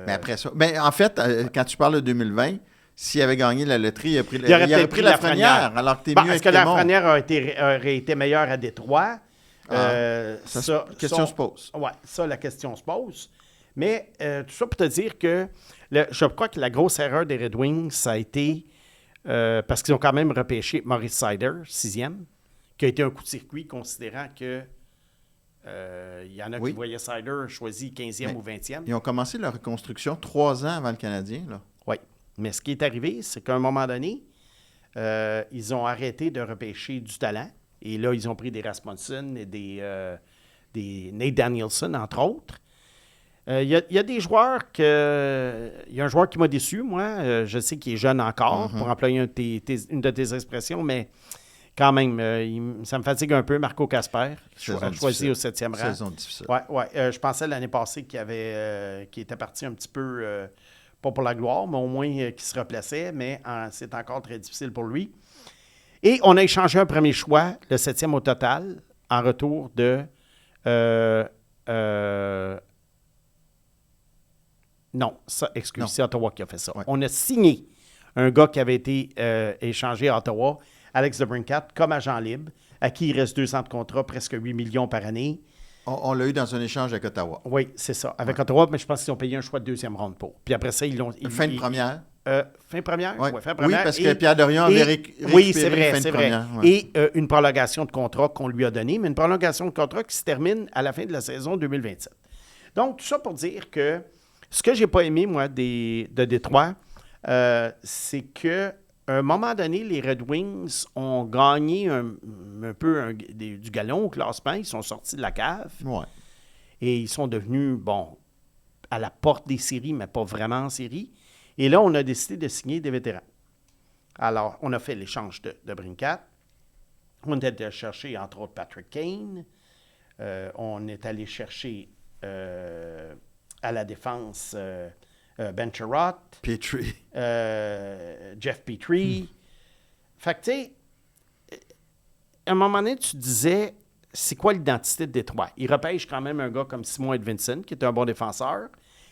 Mais après ça... Mais en fait, quand tu parles de 2020, s'il avait gagné la loterie, il aurait peut-être pris Lafrenière, alors que t'es mieux est-ce que Lafrenière aurait été meilleur à Détroit? La question se pose. Oui, ça, la question se pose. Mais tout ça pour te dire que je crois que la grosse erreur des Red Wings, ça a été parce qu'ils ont quand même repêché Maurice Seider, 6e, qui a été un coup de circuit, considérant que il y en a qui voyaient Seider choisi 15e ou 20e. Ils ont commencé leur reconstruction 3 ans avant le Canadien. Oui. Mais ce qui est arrivé, c'est qu'à un moment donné, ils ont arrêté de repêcher du talent. Et là, ils ont pris des Rasmussen et des Nate Danielson, entre autres. Il y a des joueurs que... Il y a un joueur qui m'a déçu, moi. Je sais qu'il est jeune encore, pour employer une de tes expressions, mais quand même, ça me fatigue un peu. Marco Casper, choisi au 7e rang. Saison difficile. Oui. Je pensais l'année passée qu'il était parti un petit peu, pas pour la gloire, mais au moins qu'il se replaçait, mais c'est encore très difficile pour lui. Et on a échangé un premier choix, le 7e au total, en retour de... c'est Ottawa qui a fait ça. Ouais. On a signé un gars qui avait été échangé à Ottawa, Alex DeBrincat, comme agent libre, à qui il reste 2 ans de contrat, presque 8 millions par année. On l'a eu dans un échange avec Ottawa. Oui, c'est ça. Avec Ottawa, mais je pense qu'ils ont payé un choix de 2e ronde pour. Puis après ça, ils l'ont... Fin de première. Fin première? Ouais. Ouais, fin première. Oui, parce que Pierre Dorion avait récupéré oui, c'est vrai, fin de première. Ouais. Et une prolongation de contrat qu'on lui a donnée, mais une prolongation de contrat qui se termine à la fin de la saison 2027. Donc, tout ça pour dire que ce que j'ai pas aimé, moi, de Détroit, c'est qu'à un moment donné, les Red Wings ont gagné un peu du galon au classement. Ils sont sortis de la cave. Ouais. Et ils sont devenus, à la porte des séries, mais pas vraiment en série. Et là, on a décidé de signer des vétérans. Alors, on a fait l'échange de Brincat. On est allé chercher, entre autres, Patrick Kane. On est allé chercher à la défense Ben Chirot. Petrie. Jeff Petrie. Fait que, tu sais, à un moment donné, tu disais, c'est quoi l'identité de Détroit? Ils repêchent quand même un gars comme Simon Edvinsson, qui est un bon défenseur.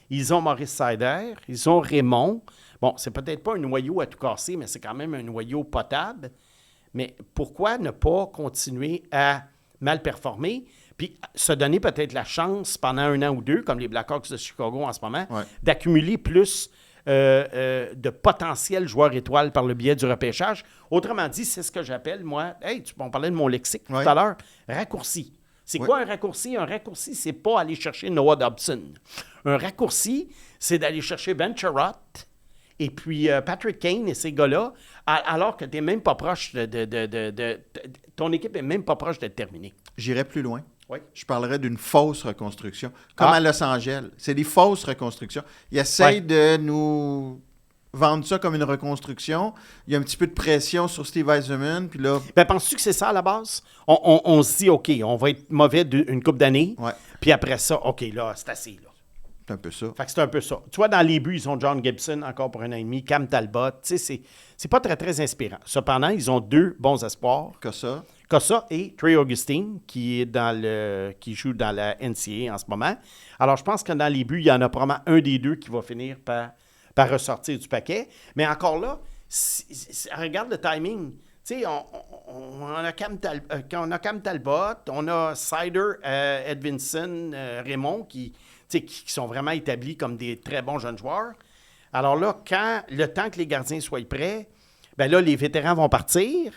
Ils ont Maurice Seider, ils ont Raymond. Bon, c'est peut-être pas un noyau à tout casser, mais c'est quand même un noyau potable. Mais pourquoi ne pas continuer à mal performer, puis se donner peut-être la chance pendant 1 an ou 2, comme les Blackhawks de Chicago en ce moment, d'accumuler plus de potentiels joueurs étoiles par le biais du repêchage. Autrement dit, c'est ce que j'appelle, moi, on parlait de mon lexique tout à l'heure, raccourci. C'est quoi un raccourci? Un raccourci, c'est pas aller chercher Noah Dobson. Un raccourci, c'est d'aller chercher Ben Chirot et puis Patrick Kane et ces gars-là, alors que tu n'es même pas proche ton équipe n'est même pas proche d'être terminée. J'irais plus loin. Oui. Je parlerais d'une fausse reconstruction. Comme à Los Angeles. C'est des fausses reconstructions. Ils essayent de nous vendre ça comme une reconstruction. Il y a un petit peu de pression sur Steve Yzerman. Puis là... penses-tu que c'est ça à la base? On se dit, OK, on va être mauvais une couple d'années. Ouais. Puis après ça, OK, là, c'est assez. Là. C'est un peu ça. Fait que c'est un peu ça. Tu vois, dans les buts, ils ont John Gibson encore pour 1 an et demi, Cam Talbot. Tu sais, c'est pas très, très inspirant. Cependant, ils ont 2 bons espoirs. Cossa et Trey Augustine, qui joue dans la NCAA en ce moment. Alors, je pense que dans les buts, il y en a probablement un des 2 qui va finir par ressortir du paquet. Mais encore là, regarde le timing. Tu sais, on a Cam Talbot, on a Seider, Edvinsson, Raymond, qui sont vraiment établis comme des très bons jeunes joueurs. Alors là, le temps que les gardiens soient prêts, bien là, les vétérans vont partir.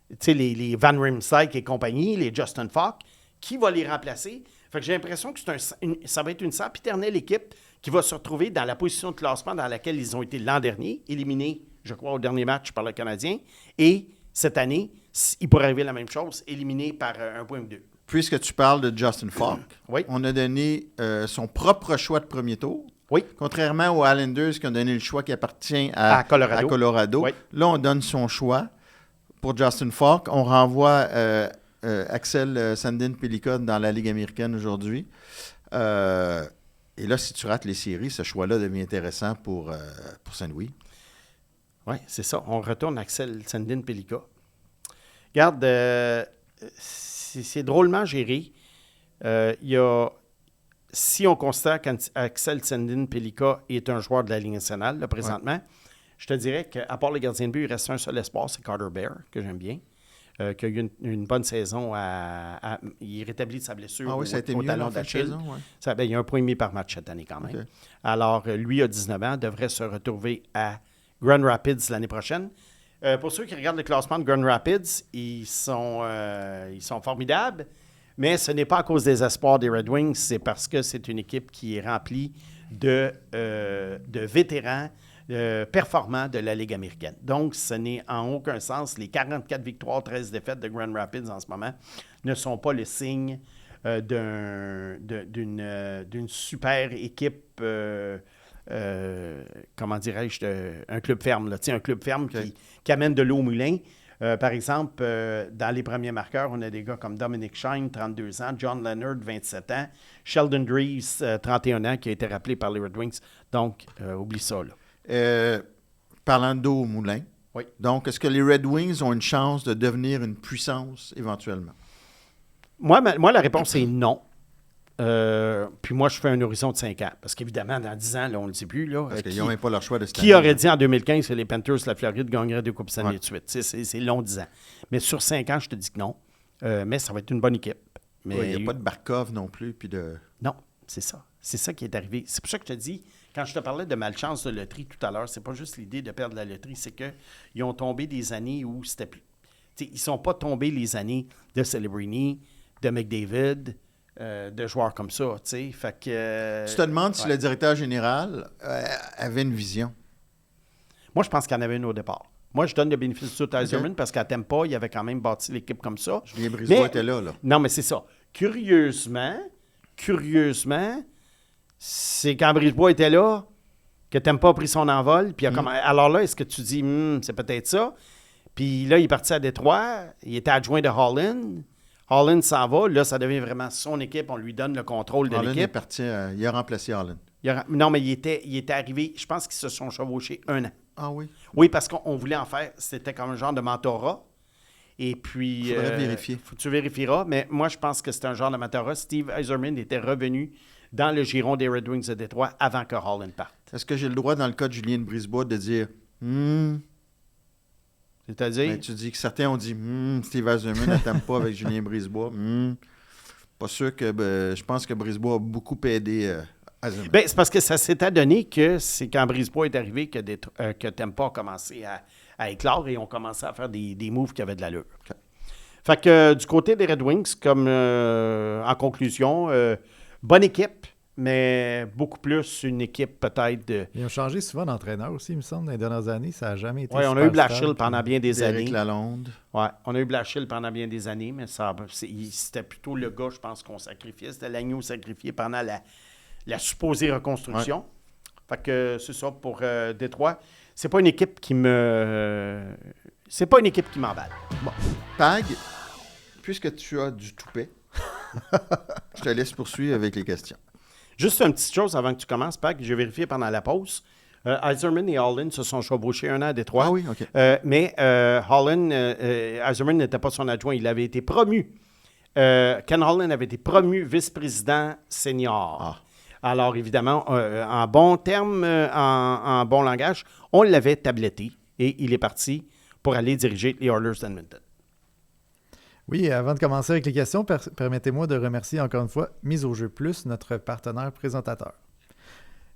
Tu sais, les Van Riemsdyk et compagnie, les Justin Falk, qui va les remplacer? Fait que j'ai l'impression que ça va être une sempiternelle équipe qui va se retrouver dans la position de classement dans laquelle ils ont été l'an dernier, éliminés, je crois, au dernier match par le Canadien. Et cette année, il pourrait arriver la même chose, éliminés par 1 point ou 2. Puisque tu parles de Justin Falk, on a donné son propre choix de premier tour. Oui. Contrairement aux Islanders qui ont donné le choix qui appartient à Colorado. Oui. Là, on donne son choix pour Justin Falk. On renvoie Axel Sandin-Pellikka dans la Ligue américaine aujourd'hui. Et là, si tu rates les séries, ce choix-là devient intéressant pour Saint-Louis. Oui, c'est ça. On retourne Axel Sandin-Pellikka. Regarde, c'est drôlement géré. Si on constate qu'Axel Sandin-Pellikka est un joueur de la Ligue nationale, là, présentement, Je te dirais qu'à part le gardien de but, il reste un seul espoir, c'est Carter Bear, que j'aime bien. Qui a eu une bonne saison. Il rétablit sa blessure ça a été au mieux talon dans la d'Achille. saison, ouais. Il y a 1 point et demi par match cette année quand même. Okay. Alors, lui a 19 ans, devrait se retrouver à Grand Rapids l'année prochaine. Pour ceux qui regardent le classement de Grand Rapids, ils sont formidables, mais ce n'est pas à cause des espoirs des Red Wings, c'est parce que c'est une équipe qui est remplie de vétérans performants de la Ligue américaine. Donc, ce n'est en aucun sens, les 44 victoires, 13 défaites de Grand Rapids en ce moment ne sont pas le signe d'une super équipe, comment dirais-je, un club ferme. Là. Un club ferme qui amène de l'eau au moulin. Par exemple, dans les premiers marqueurs, on a des gars comme Dominic Shine, 32 ans, John Leonard, 27 ans, Sheldon Drees, 31 ans, qui a été rappelé par les Red Wings. Donc, oublie ça, là. Parlant d'eau au moulin, oui. Donc, est-ce que les Red Wings ont une chance de devenir une puissance éventuellement? Moi, la réponse est non. Puis moi, je fais un horizon de 5 ans. Parce qu'évidemment, dans 10 ans, là, on ne le sait plus. Là, parce qu'ils n'ont même pas leur choix de cette Qui année, aurait dit en 2015 que les Panthers de la Floride gagneraient 2 Coupes Stanley de suite? C'est long 10 ans. Mais sur 5 ans, je te dis que non. Mais ça va être une bonne équipe. Mais il n'y a pas de Barkov non plus. Puis de... Non, c'est ça. C'est ça qui est arrivé. C'est pour ça que je te dis, quand je te parlais de malchance de loterie tout à l'heure, c'est pas juste l'idée de perdre la loterie, c'est qu'ils ont tombé des années où c'était plus... T'sais, ils ne sont pas tombés les années de Celebrini, de McDavid, de joueurs comme ça. Fait que, tu te demandes si le directeur général avait une vision. Moi, je pense qu'il y en avait une au départ. Moi, je donne le bénéfice du doute à Yzerman parce qu'à Tampa, il avait quand même bâti l'équipe comme ça. Julien Brisebois était là. Non, mais c'est ça. Curieusement, c'est quand Brisebois était là que Tampa a pris son envol. Puis alors là, est-ce que tu dis, c'est peut-être ça? Puis là, il est parti à Détroit. Il était adjoint de Holland. Holland s'en va. Là, ça devient vraiment son équipe. On lui donne le contrôle de l'équipe. Holland est parti. Il a remplacé Holland. Non, mais il était arrivé. Je pense qu'ils se sont chevauchés 1 an. Ah oui? Oui, parce qu'on voulait en faire. C'était comme un genre de mentorat. Et puis... Il faudrait vérifier. Tu vérifieras. Mais moi, je pense que c'était un genre de mentorat. Steve Yzerman était revenu dans le giron des Red Wings de Détroit avant que Holland parte. Est-ce que j'ai le droit, dans le cas de Julien Brisebois, de dire C'est-à-dire? Ben, tu dis que certains ont dit Steve Yzerman n'attend pas avec Julien Brisebois. Pas sûr que... je pense que Brisebois a beaucoup aidé Yzerman. Ben, c'est parce que ça s'est adonné que c'est quand Brisebois est arrivé que Tampa a commencé à éclore et ont commencé à faire des moves qui avaient de l'allure. Okay. Fait que du côté des Red Wings, comme en conclusion, bonne équipe, mais beaucoup plus une équipe peut-être de... Ils ont changé souvent d'entraîneur aussi, il me semble, dans les dernières années. Ça n'a jamais été Oui, on a eu Blashill pendant bien des années. Éric Lalonde. Oui, on a eu Blashill pendant bien des années, mais c'était plutôt le gars, je pense, qu'on sacrifiait. C'était l'agneau sacrifié pendant la supposée reconstruction. Ouais. Fait que c'est ça pour Détroit. C'est pas une équipe qui m'emballe. Bon. Pag, puisque tu as du toupet, je te laisse poursuivre avec les questions. Juste une petite chose avant que tu commences, Pag, j'ai vérifié pendant la pause. Yzerman et Holland se sont chevauchés 1 an à Détroit. Ah oui, OK. Mais Holland, Yzerman n'était pas son adjoint. Il avait été promu. Ken Holland avait été promu vice-président senior. Ah. Alors, évidemment, en bon terme, en bon langage, on l'avait tabletté et il est parti pour aller diriger les Oilers d'Edmonton. Oui, avant de commencer avec les questions, permettez-moi de remercier encore une fois Mise au jeu plus, notre partenaire présentateur.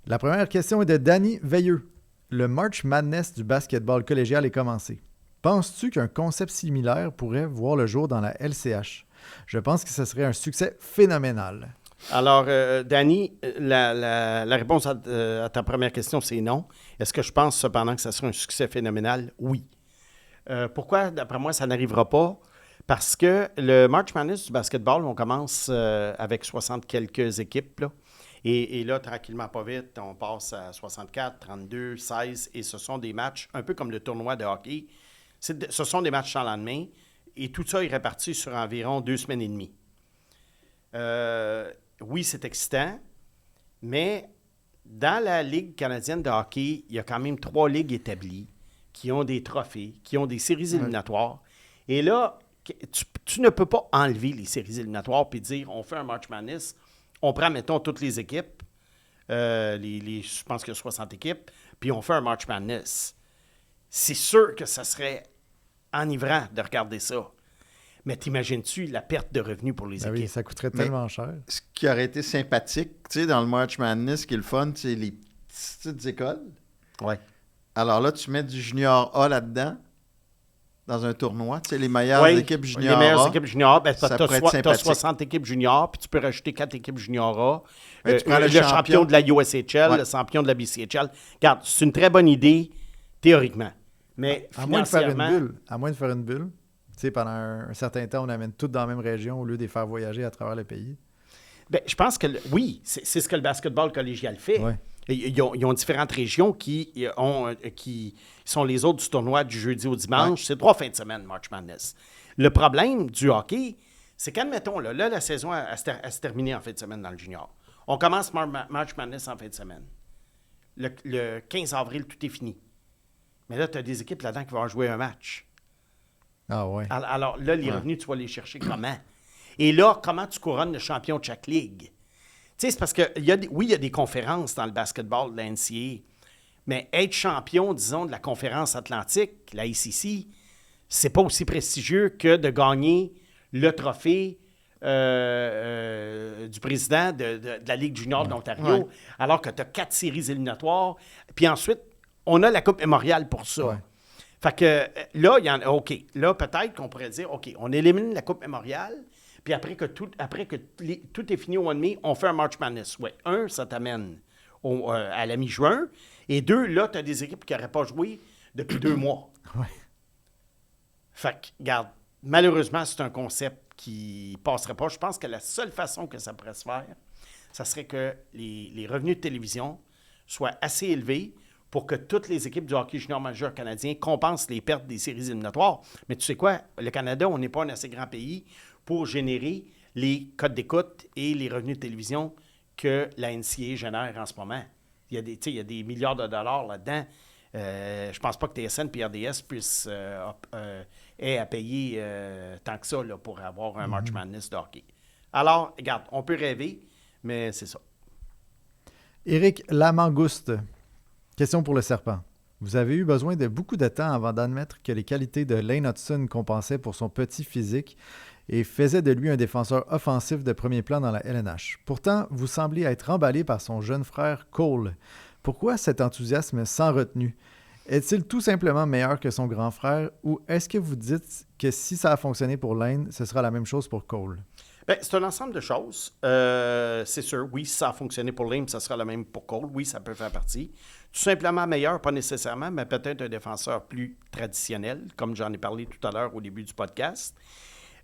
La première question est de Danny Veilleux. Le March Madness du basketball collégial est commencé. Penses-tu qu'un concept similaire pourrait voir le jour dans la LCH? Je pense que ce serait un succès phénoménal. Alors, Danny, la réponse à ta première question, c'est non. Est-ce que je pense cependant que ça serait un succès phénoménal? Oui. Pourquoi, d'après moi, ça n'arrivera pas? Parce que le March Madness du basketball, on commence avec 60 quelques équipes. Là. Et là, tranquillement, pas vite, on passe à 64, 32, 16. Et ce sont des matchs, un peu comme le tournoi de hockey. Ce sont des matchs sans lendemain. Et tout ça est réparti sur environ 2 semaines et demie. Oui, c'est excitant, mais dans la Ligue canadienne de hockey, il y a quand même 3 ligues établies qui ont des trophées, qui ont des séries éliminatoires. Et là, tu ne peux pas enlever les séries éliminatoires puis dire on fait un March Madness, on prend, mettons, toutes les équipes, je pense qu'il y a 60 équipes, puis on fait un March Madness. c'est sûr que ça serait enivrant de regarder ça. Mais t'imagines-tu la perte de revenus pour les équipes? Oui, ça coûterait tellement cher. Ce qui aurait été sympathique, tu sais, dans le March Madness, ce qui est le fun, c'est les petites écoles. Oui. Alors là, tu mets du junior A là-dedans, dans un tournoi. Tu sais, les meilleures équipes junior A. Les meilleures équipes junior A, ça pourrait être tu as sympathique. 60 équipes junior, puis tu peux rajouter 4 équipes junior A. Ouais, tu prends le champion de la USHL, le champion de la BCHL. Regarde, c'est une très bonne idée, théoriquement. Mais à moins de faire une financièrement... bulle. À moins de faire une bulle. Tu sais, pendant un certain temps, on amène toutes dans la même région au lieu de les faire voyager à travers le pays. Ben, je pense que, oui, c'est ce que le basketball collégial fait. Ouais. Ils ont différentes régions qui sont les autres du tournoi du jeudi au dimanche. Ouais. C'est 3 fins de semaine, March Madness. Le problème du hockey, c'est qu'admettons, là la saison a se terminé en fin de semaine dans le junior. On commence March Madness en fin de semaine. Le 15 avril, tout est fini. Mais là, tu as des équipes là-dedans qui vont jouer un match. Ah ouais. Alors là, les revenus, tu vas les chercher comment? Et là, comment tu couronnes le champion de chaque ligue? Tu sais, c'est parce que, il y a des conférences dans le basketball de la NCAA, mais être champion, disons, de la conférence atlantique, la ACC, c'est pas aussi prestigieux que de gagner le trophée du président de la Ligue junior de l'Ontario, alors que tu as 4 séries éliminatoires. Puis ensuite, on a la Coupe Mémoriale pour ça. Ouais. Fait que là, il y en a, OK, là, peut-être qu'on pourrait dire, OK, on élimine la Coupe Mémoriale, puis après que tout est fini au mois de mai, on fait un March Madness. Oui, ça t'amène à la mi-juin, et 2, là, tu as des équipes qui n'auraient pas joué depuis 2 mois. Ouais. Fait que, regarde, malheureusement, c'est un concept qui passerait pas. Je pense que la seule façon que ça pourrait se faire, ça serait que les revenus de télévision soient assez élevés pour que toutes les équipes du hockey junior majeur canadien compensent les pertes des séries éliminatoires. Mais tu sais quoi? Le Canada, on n'est pas un assez grand pays pour générer les codes d'écoute et les revenus de télévision que la NCAA génère en ce moment. Il y a des milliards de dollars là-dedans. Je pense pas que TSN et RDS puissent aient à payer tant que ça là, pour avoir un March Madness de hockey. Alors, regarde, on peut rêver, mais c'est ça. Éric Lamangouste. Question pour le serpent. Vous avez eu besoin de beaucoup de temps avant d'admettre que les qualités de Lane Hutson compensaient pour son petit physique et faisaient de lui un défenseur offensif de premier plan dans la LNH. Pourtant, vous semblez être emballé par son jeune frère Cole. Pourquoi cet enthousiasme sans retenue? Est-il tout simplement meilleur que son grand frère ou est-ce que vous dites que si ça a fonctionné pour Lane, ce sera la même chose pour Cole? Bien, c'est un ensemble de choses. C'est sûr, oui, si ça a fonctionné pour Lane, ça sera le même pour Cole. Oui, ça peut faire partie. Tout simplement meilleur, pas nécessairement, mais peut-être un défenseur plus traditionnel, comme j'en ai parlé tout à l'heure au début du podcast.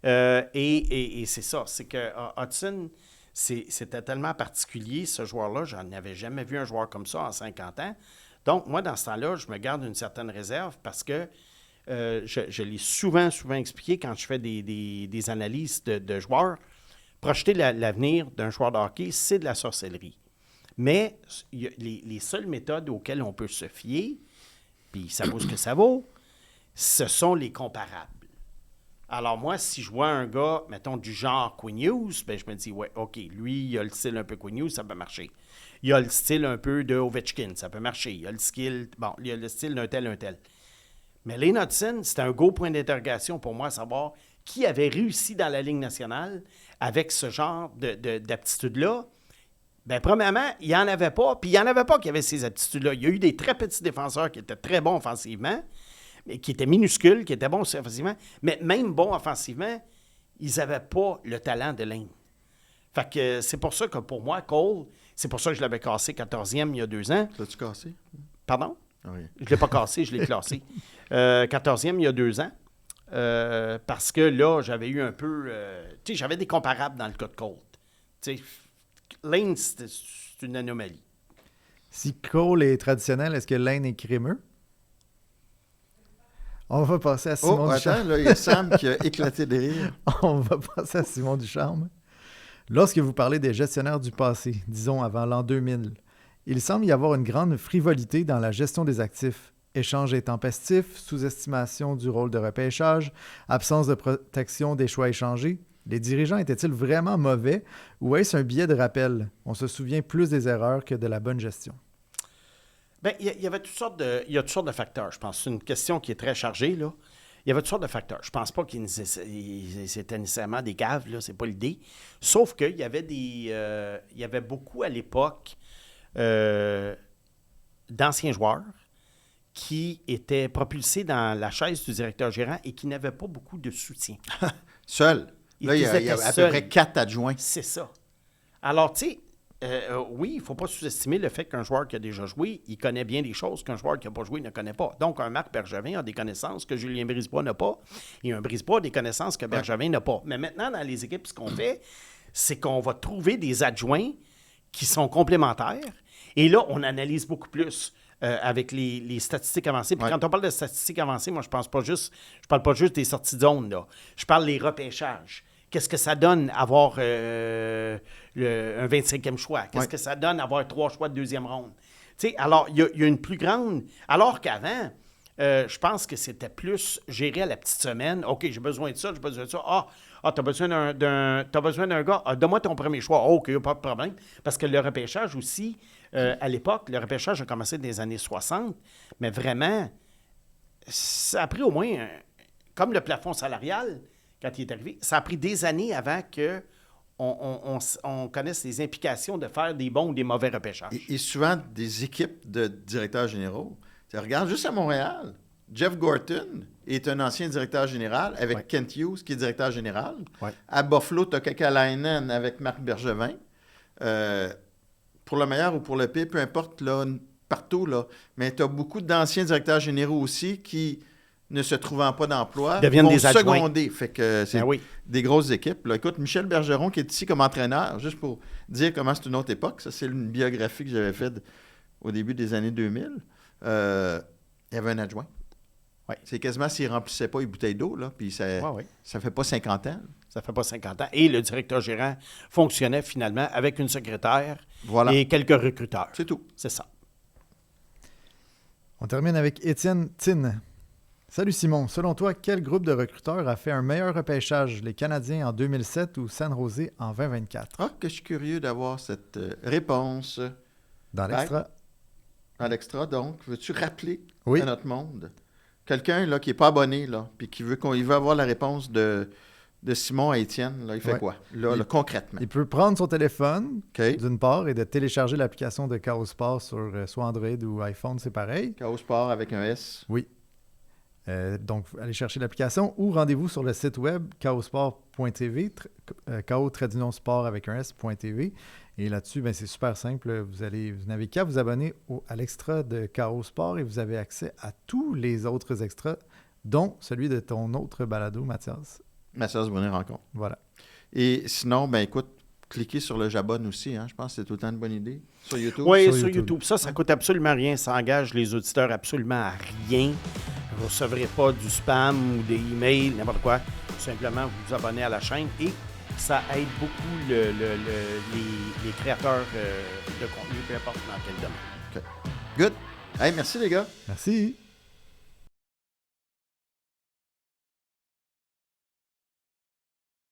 Et c'est ça, c'est que Hudson, c'était tellement particulier, ce joueur-là. J'en avais jamais vu un joueur comme ça en 50 ans. Donc, moi, dans ce temps-là, je me garde une certaine réserve parce que je l'ai souvent expliqué quand je fais des analyses de joueurs. Projeter l'avenir d'un joueur de hockey, c'est de la sorcellerie. Mais les seules méthodes auxquelles on peut se fier, puis ça vaut ce que ça vaut, ce sont les comparables. Alors moi, si je vois un gars, mettons, du genre Quinn Hughes, ben je me dis, ouais, OK, lui, il a le style un peu Quinn Hughes, ça peut marcher. Il a le style un peu de Ovechkin, ça peut marcher. Il a le style d'un tel. Mais Lane Hutson, c'était un gros point d'interrogation pour moi, à savoir qui avait réussi dans la Ligue nationale avec ce genre d'aptitude-là. Bien, premièrement, il n'y en avait pas, puis il n'y en avait pas qui avaient ces aptitudes-là. Il y a eu des très petits défenseurs qui étaient très bons offensivement, mais qui étaient minuscules, qui étaient bons aussi offensivement, mais même bons offensivement, ils n'avaient pas le talent de Lane. Fait que c'est pour ça que pour moi, Cole, c'est pour ça que je l'avais cassé 14e il y a 2 ans. L'as-tu cassé? Pardon? Oui. Je ne l'ai pas cassé, je l'ai classé. 14e il y a 2 ans. Parce que là, j'avais eu un peu... tu sais, j'avais des comparables dans le cas de Cole. Tu sais, Lane, c'est une anomalie. Si Cole est traditionnel, est-ce que Lane est crémeux? On va passer à Simon Ducharme. Attends, là, il y a Sam qui a éclaté de rire. On va passer à Simon Ducharme. Lorsque vous parlez des gestionnaires du passé, disons avant l'an 2000, il semble y avoir une grande frivolité dans la gestion des actifs. Échanges intempestifs, sous-estimation du rôle de repêchage, absence de protection des choix échangés. Les dirigeants étaient-ils vraiment mauvais ou est-ce un billet de rappel? On se souvient plus des erreurs que de la bonne gestion. Bien, il y avait toutes sortes de facteurs, je pense. C'est une question qui est très chargée, là. Il y avait toutes sortes de facteurs. Je pense pas c'était nécessairement des caves, là, c'est pas l'idée. Sauf qu'il y avait il y avait beaucoup à l'époque d'anciens joueurs qui étaient propulsés dans la chaise du directeur gérant et qui n'avaient pas beaucoup de soutien. Seul. Là, il y a à peu près 4 adjoints. C'est ça. Alors, tu sais, oui, il ne faut pas sous-estimer le fait qu'un joueur qui a déjà joué, il connaît bien des choses qu'un joueur qui n'a pas joué ne connaît pas. Donc, un Marc Bergevin a des connaissances que Julien Brisebois n'a pas, et un Brisebois a des connaissances que Bergevin n'a pas. Mais maintenant, dans les équipes, ce qu'on fait, c'est qu'on va trouver des adjoints qui sont complémentaires, et là, on analyse beaucoup plus avec les statistiques avancées. Puis quand on parle de statistiques avancées, moi, je parle pas juste des sorties de zone, là. Je parle des repêchages. Qu'est-ce que ça donne avoir un 25e choix? Qu'est-ce que ça donne avoir 3 choix de deuxième ronde? Tu sais, alors, il y a une plus grande... Alors qu'avant, je pense que c'était plus géré à la petite semaine. OK, j'ai besoin de ça, j'ai besoin de ça. T'as besoin d'un gars. Donne-moi ton premier choix. OK, pas de problème. Parce que le repêchage aussi, à l'époque, le repêchage a commencé dans les années 60, mais vraiment, ça a pris au moins, comme le plafond salarial, quand il est arrivé, ça a pris des années avant qu'on connaisse les implications de faire des bons ou des mauvais repêchages. Et souvent, des équipes de directeurs généraux. Regarde, juste à Montréal, Jeff Gorton est un ancien directeur général avec Kent Hughes, qui est directeur général. Ouais. À Buffalo, tu as Kekalainen avec Marc Bergevin. Pour le meilleur ou pour le pire, peu importe, là, partout, là. Mais tu as beaucoup d'anciens directeurs généraux aussi qui, ne se trouvant pas d'emploi, deviennent des adjoints. seconder. Fait que c'est des grosses équipes. Là, écoute, Michel Bergeron, qui est ici comme entraîneur, juste pour dire comment c'est une autre époque, ça, c'est une biographie que j'avais faite au début des années 2000. Il y avait un adjoint. Ouais. C'est quasiment s'il ne remplissait pas les bouteilles d'eau, là, puis ça fait pas 50 ans. Ça fait pas 50 ans. Et le directeur gérant fonctionnait finalement avec une secrétaire et quelques recruteurs. C'est tout. C'est ça. On termine avec Étienne Tine. Salut Simon. Selon toi, quel groupe de recruteurs a fait un meilleur repêchage, les Canadiens en 2007 ou San Jose en 2024? Ah, que je suis curieux d'avoir cette réponse. Dans l'extra. Dans l'extra, donc. Veux-tu rappeler à notre monde? Quelqu'un là, qui n'est pas abonné, là, puis qui veut avoir la réponse de Simon à Étienne, là, il fait quoi? Là, concrètement. Il peut prendre son téléphone, okay, d'une part, et de télécharger l'application de Chaos Sport sur soit Android ou iPhone, c'est pareil. Chaos Sport avec un S. Oui. Donc, allez chercher l'application ou rendez-vous sur le site web chaosport.tv, chaos-sport avec un S.tv. Et là-dessus, ben, c'est super simple. Vous n'avez qu'à vous abonner à l'extra de Chaos Sport et vous avez accès à tous les autres extras, dont celui de ton autre balado, Mathias. Mathias Bonnet Rencontre. Voilà. Et sinon, ben écoute, cliquez sur le j'abonne aussi. Hein. Je pense que c'est tout le temps une bonne idée. Sur YouTube. Oui, sur YouTube. Ça coûte absolument rien. Ça engage les auditeurs absolument à rien. Vous ne recevrez pas du spam ou des emails, n'importe quoi. Tout simplement, vous vous abonnez à la chaîne et ça aide beaucoup les créateurs de contenu, peu importe dans quel domaine. OK. Good. Hey, merci les gars. Merci.